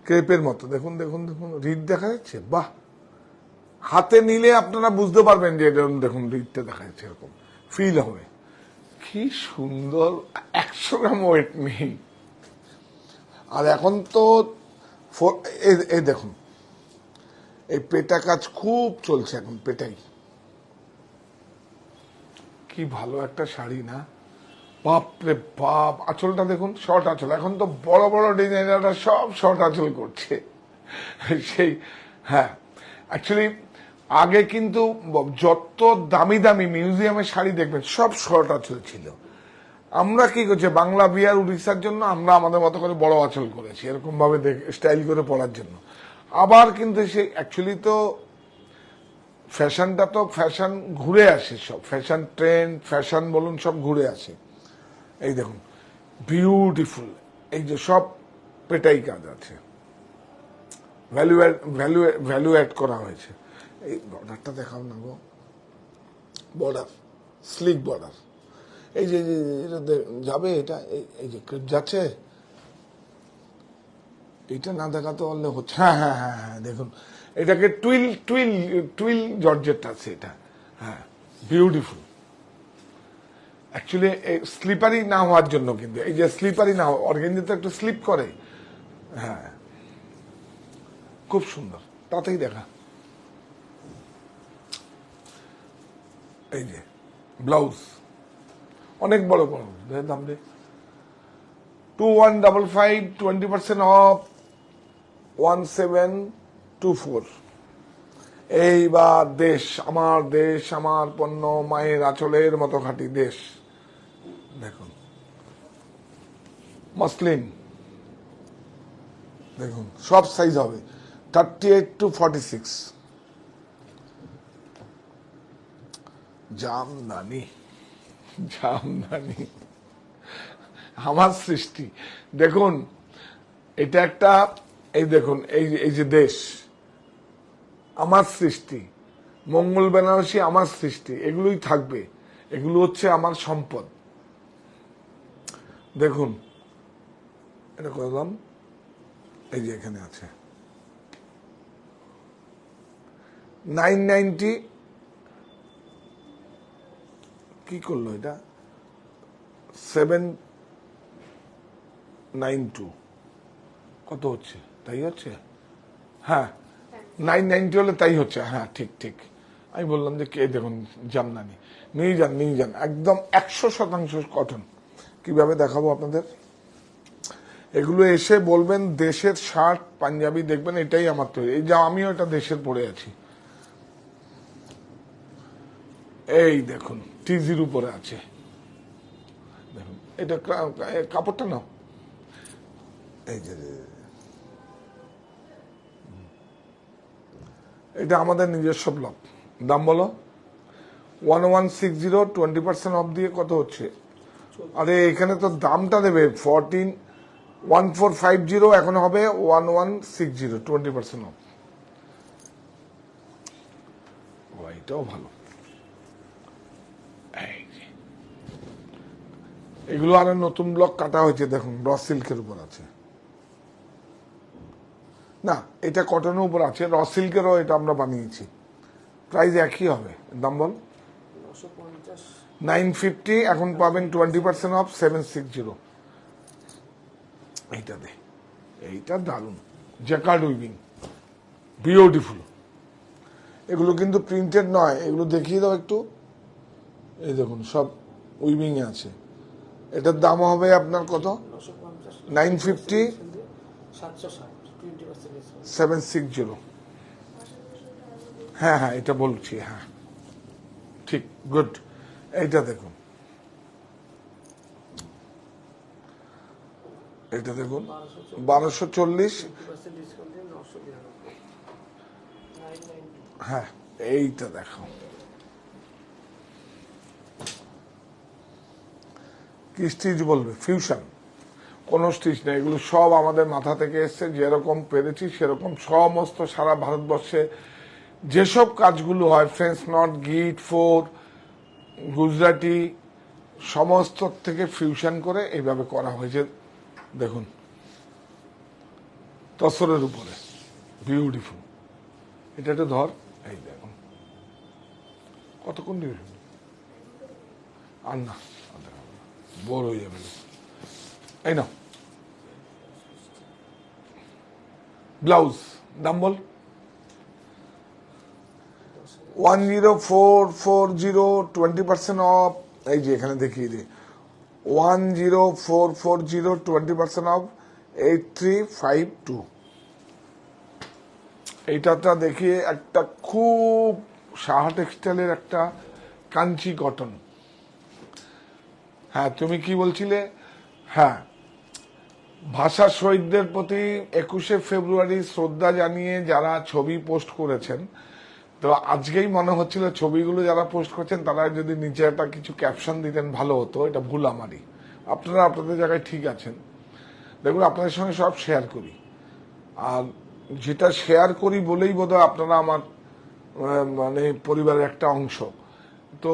ক্রেপের মতো। দেখুন দেখুন দেখুন, রিড দেখা যাচ্ছে, বাহ। হাতে নিলে আপনারা বুঝতে পারবেন যে এটা, দেখুন রিডটা দেখা যাচ্ছে, এরকম ফিল হবে। কি সুন্দর, 100 গ্রাম ওয়েট নেই। আর এখন তো এই দেখুন, এই পেটা কাজ খুব চলছে এখন, পেটাই। কি ভালো একটা শাড়ি না, বাপরে বাপ। আঁচলটা দেখুন, শর্ট আঁচল। এখন তো বড় বড় ডিজাইনাররা সব শর্ট আঁচল করছে, সেই। হ্যাঁ, অ্যাকচুয়ালি আগে কিন্তু যত দামি দামি মিউজিয়ামের শাড়ি দেখবেন সব শর্ট আঁচল ছিল। আমরা কি করছি, বাংলা বিহার উড়িষ্যার জন্য আমরা আমাদের মতো করে বড় আঁচল করেছি, এরকম ভাবে স্টাইল করে পরার জন্য। আবার কিন্তু সে অ্যাকচুয়ালি তো ফ্যাশনটা তো ফ্যাশন ঘুরে আসে, সব ফ্যাশন ট্রেন্ড, ফ্যাশন বলুন, সব ঘুরে আসে। এই দেখুন, বিউটিফুল। এই যে সব পেটাই কাজ আছে, ভ্যালু অ্যাড করা হয়েছে। এই বর্ডারটা দেখাও না গো, বর্ডার, স্লিক বর্ডার। এই যে এটা যাবে, এটা এই যে ক্লিপ যাচ্ছে, এটা না দেখাতে পারলে হচ্ছে। হ্যাঁ হ্যাঁ হ্যাঁ হ্যাঁ, দেখুন, এটাকে টুইল জর্জেট আছে এটা। হ্যাঁ, বিউটিফুল। অ্যাকচুয়ালি স্লিপারি না হওয়ার জন্য, কিন্তু এই যে স্লিপারি না, অর্গেঞ্জা তো একটু স্লিপ করে। হ্যাঁ, খুব সুন্দর, তাতেই দেখা। এই যে ব্লাউজ, অনেক বড় বড় দাম দে, 2155, 20% অফ, 1724। এইবার দেশ আমার পণ্য, মায়ের আঁচলের মতো খাঁটি দেশ। দেখুন, মসলিন, দেখুন সব সাইজ হবে, 38 to 46। জামদানি, আমার সৃষ্টি। দেখুন, এটা একটা, এই দেখুন, এই যে দেশ, আমার সৃষ্টি, মঙ্গল বেনারসি আমার সৃষ্টি, এগুলোই থাকবে, এগুলো হচ্ছে আমার সম্পদ। দেখুন, এটা করলাম, এই যে এখানে আছে 990, কি করলো এটা, 792, কত হচ্ছে, তাই হচ্ছে। হ্যাঁ, 990 হলে তাই হচ্ছে। হ্যাঁ, ঠিক ঠিক, আমি বললাম যে কে। দেখুন, জামদানি, নিয়ে যান, একদম 100% কটন। কিভাবে দেখাবো আপনাদের, এগুলো এসে বলবেন দেশের শার্ট পাঞ্জাবি, দেখবেন এটাই আমার তৈরি। এই যে আমিও এটা দেশের পরে আছি, এই দেখুন, টিজির উপরে আছে। দেখুন, এটা কাপড়টা না, এই যে এটা আমাদের নিজস্ব ব্লক। দাম বলো, 1160, 20% অফ দিয়ে কত হচ্ছে, আরে এখানে তো দামটা দেবে 14,1450, এখন হবে 1160, 20% অফ। এটাও ভালো। এই যে। এগুলো আরো নতুন ব্লক কাটা হয়েছে, দেখুন র সিল্কের উপর আছে, না এটা কটনের উপর আছে, র সিল্কেরও এটা আমরা বানিয়েছি, প্রাইস একই হবে। দাম বল
950,
950, এখন পাবেন 20% অফ 760। এইটা দে, এইটা দারুন, জ্যাকার্ড উইভিং, বিউটিফুল। এগুলো কিন্তু প্রিন্টেড নয়, এগুলো দেখিয়ে দাও একটু। এই দেখুন সব উইভিং এ আছে। এটার দাম হবে আপনার কত?
950,
950,
760, 20% ডিসকাউন্ট।
760। হ্যাঁ হ্যাঁ, এটা বলছি, হ্যাঁ ঠিক, গুড। এইটা দেখুন, এটা দেখুন 1240,
20% ডিসকাউন্ট দিয়ে 992, 992।
হ্যাঁ এইটা দেখো, কি স্টিচ বলবে? ফিউশন, কোন স্টিচ নেই, এগুলো সব আমাদের মাথা থেকে এসছে, যেরকম পেরেছি সেরকম সমস্ত সারা ভারতবর্ষে যেসব কাজগুলো হয়, ফ্রেঞ্চ নট, গিট, ফোর, গুজরাটি, সমস্ত থেকে ফিউশন করে এইভাবে করা হয়েছে। দেখুন তসরের উপরে, বিউটিফুল। এটা একটু ধর, এই দেখুন কতক্ষণ দিবে, আর না বোর হয়ে যাবে, এই না ব্লাউজ দাম বল। 10440, 20% অফ। এই যে এখানে দেখিয়ে দিই, 10440, 20% অফ 8352। এইটাটা দেখিয়ে একটা খুব সাহা টেক্সটাইলের একটা কাঞ্চি কটন। হ্যাঁ তুমি কি বলছিলে? হ্যাঁ, ভাষা শহীদদের প্রতি 21শে ফেব্রুয়ারি শ্রদ্ধা জানিয়ে যারা ছবি পোস্ট করেছেন, তো আজকেই মনে হচ্ছিল ছবিগুলো যারা পোস্ট করছেন তারা যদি নিচে একটা কিছু ক্যাপশন দিতেন ভালো হতো। এটা ভুল আমারই, আপনারা আপনাদের জায়গায় ঠিক আছেন। দেখুন আপনাদের সঙ্গে সব শেয়ার করি, আর যেটা শেয়ার করি বলেই বোধহয় আপনারা আমার মানে পরিবারের একটা অংশ। তো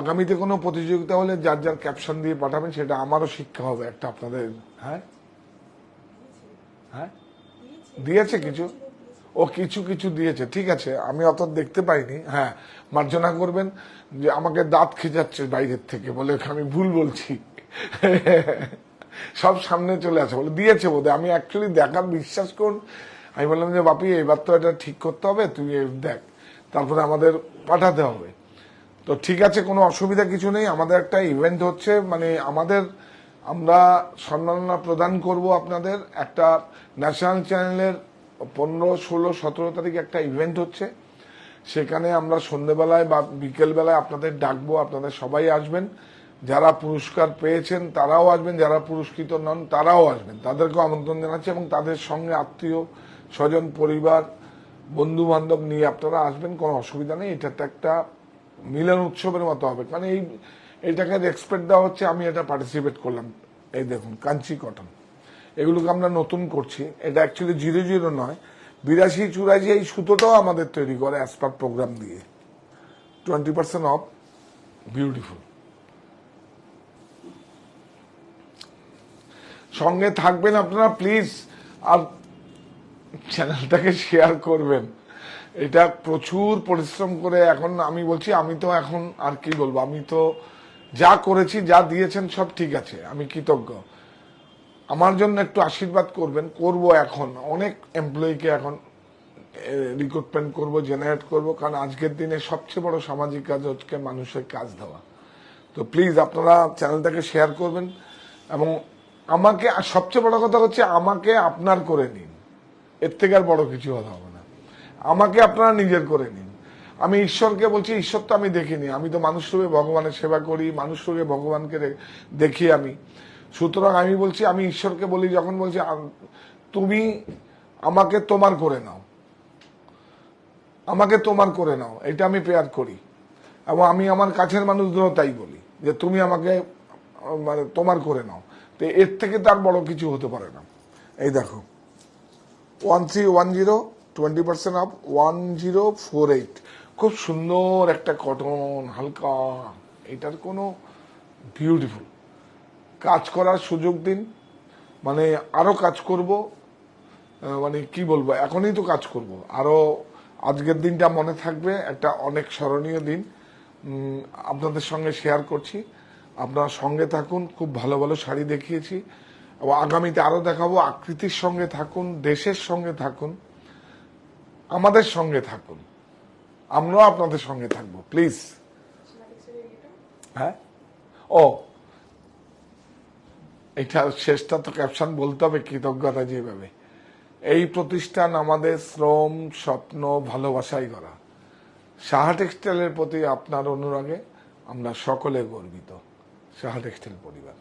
আগামীতে কোনো প্রতিযোগিতা হলে যার যার ক্যাপশন দিয়ে পাঠাবেন, সেটা আমারও শিক্ষা হবে একটা আপনাদের। হ্যাঁ হ্যাঁ, দিয়েছে কিছু, ও কিছু কিছু দিয়েছে, ঠিক আছে, আমি অত দেখতে পাইনি। হ্যাঁ, মার্জনা করবেন যে আমাকে দাঁত খেজাচ্ছে বাইরের থেকে, বলে আমি ভুল বলছি, সব সামনে চলে আসে, বলে দিয়েছে বোধহয়। আমি অ্যাকচুয়ালি দেখার, বিশ্বাস করুন, আমি বললাম যে বাপি এবার তো এটা ঠিক করতে হবে, তুই দেখ, তারপরে আমাদের পাঠাতে হবে। তো ঠিক আছে, কোনো অসুবিধা কিছু নেই। আমাদের একটা ইভেন্ট হচ্ছে, মানে আমরা সম্মাননা প্রদান করব আপনাদের। একটা ন্যাশনাল চ্যানেলের 15, 16, 17 তারিখ একটা ইভেন্ট হচ্ছে, সেখানে আমরা সন্ধ্যেবেলায় বা বিকেলবেলায় আপনাদের ডাকবো, আপনাদের সবাই আসবেন। যারা পুরস্কার পেয়েছেন তারাও আসবেন, যারা পুরস্কৃত নন তারাও আসবেন, তাদেরকেও আমন্ত্রণ জানাচ্ছি। এবং তাদের সঙ্গে আত্মীয় স্বজন, পরিবার, বন্ধু বান্ধব নিয়ে আপনারা আসবেন, কোনো অসুবিধা নেই। এটা একটা মিলন উৎসবের মতো হবে, কারণ এইটাকে রেসপেক্ট দেওয়া হচ্ছে, আমি এটা পার্টিসিপেট করলাম। এই দেখুন কাঞ্চি কটন, এগুলোকে আমরা নতুন করছি। এটা অ্যাকচুয়ালি 00 নয়, 82, 84 এই সুতোটাও আমাদের তৈরি করে অ্যাজ পার প্রোগ্রাম দিয়ে। 20% অফ, বিউটিফুল। সঙ্গে থাকবেন আপনারা প্লিজ, আর চ্যানেলটাকে শেয়ার করবেন। এটা প্রচুর পরিশ্রম করে, এখন আমি বলছি, আমি তো এখন আর কি বলবো, আমি তো যা করেছি, যা দিয়েছেন সব ঠিক আছে, আমি কৃতজ্ঞ। আমার জন্য একটু আশীর্বাদ করবেন। করব, এখন অনেক এমপ্লয়িকে এখন রিক্রুটমেন্ট করব, জেনারেট করব, কারণ আজকের দিনে সবচেয়ে বড় সামাজিক কাজ হচ্ছে মানুষের কাজ দেওয়া। তো প্লিজ আপনারা চ্যানেলটাকে শেয়ার করবেন, এবং আমাকে, আর সবচেয়ে বড় কথা হচ্ছে আমাকে আপনার করে নিন, এর থেকে আর বড় কিছু কথা হবে না। আমাকে আপনারা নিজের করে নিন। আমি ঈশ্বরকে বলছি, ঈশ্বর তো আমি দেখিনি, আমি তো মানুষ রূপে ভগবানের সেবা করি, মানুষ রূপে ভগবানকে দেখি আমি। সুতরাং আমি বলছি, আমি ঈশ্বরকে বলি, যখন বলছি তুমি আমাকে তোমার করে নাও, আমাকে তোমার করে নাও, এটা আমি প্রেয়ার করি। এবং আমি আমার কাছের মানুষদেরও তাই বলি, যে তুমি আমাকে মানে তোমার করে নাও। তো এর থেকে তার বড় কিছু হতে পারে না। এই দেখো 1310 20% অফ 1048, খুব সুন্দর একটা কটন, হালকা, এটার কোনো বিউটিফুল। কাজ করার সুযোগ দিন, মানে আরো কাজ করব, মানে কি বলবো, এখনই তো কাজ করব আরো। আজকের দিনটা মনে থাকবে, একটা অনেক স্মরণীয় দিন আপনাদের সঙ্গে শেয়ার করছি। আপনারা সঙ্গে থাকুন, খুব ভালো ভালো শাড়ি দেখিয়েছি এবং আগামীতে আরো দেখাবো। আকৃতির সঙ্গে থাকুন, দেশের সঙ্গে থাকুন, আমাদের সঙ্গে থাকুন, আমরাও আপনাদের সঙ্গে থাকবো প্লিজ। হ্যাঁ, ও এটা শেষটা তো ক্যাপশন বলতে হবে, কৃতজ্ঞতা যেভাবে। এই প্রতিষ্ঠান আমাদের শ্রম, স্বপ্ন, ভালোবাসায় গড়া। সাহা টেক্সটাইলের প্রতি আপনার অনুরাগে আমরা সকলে গর্বিত। সাহা টেক্সটাইল পরিবার।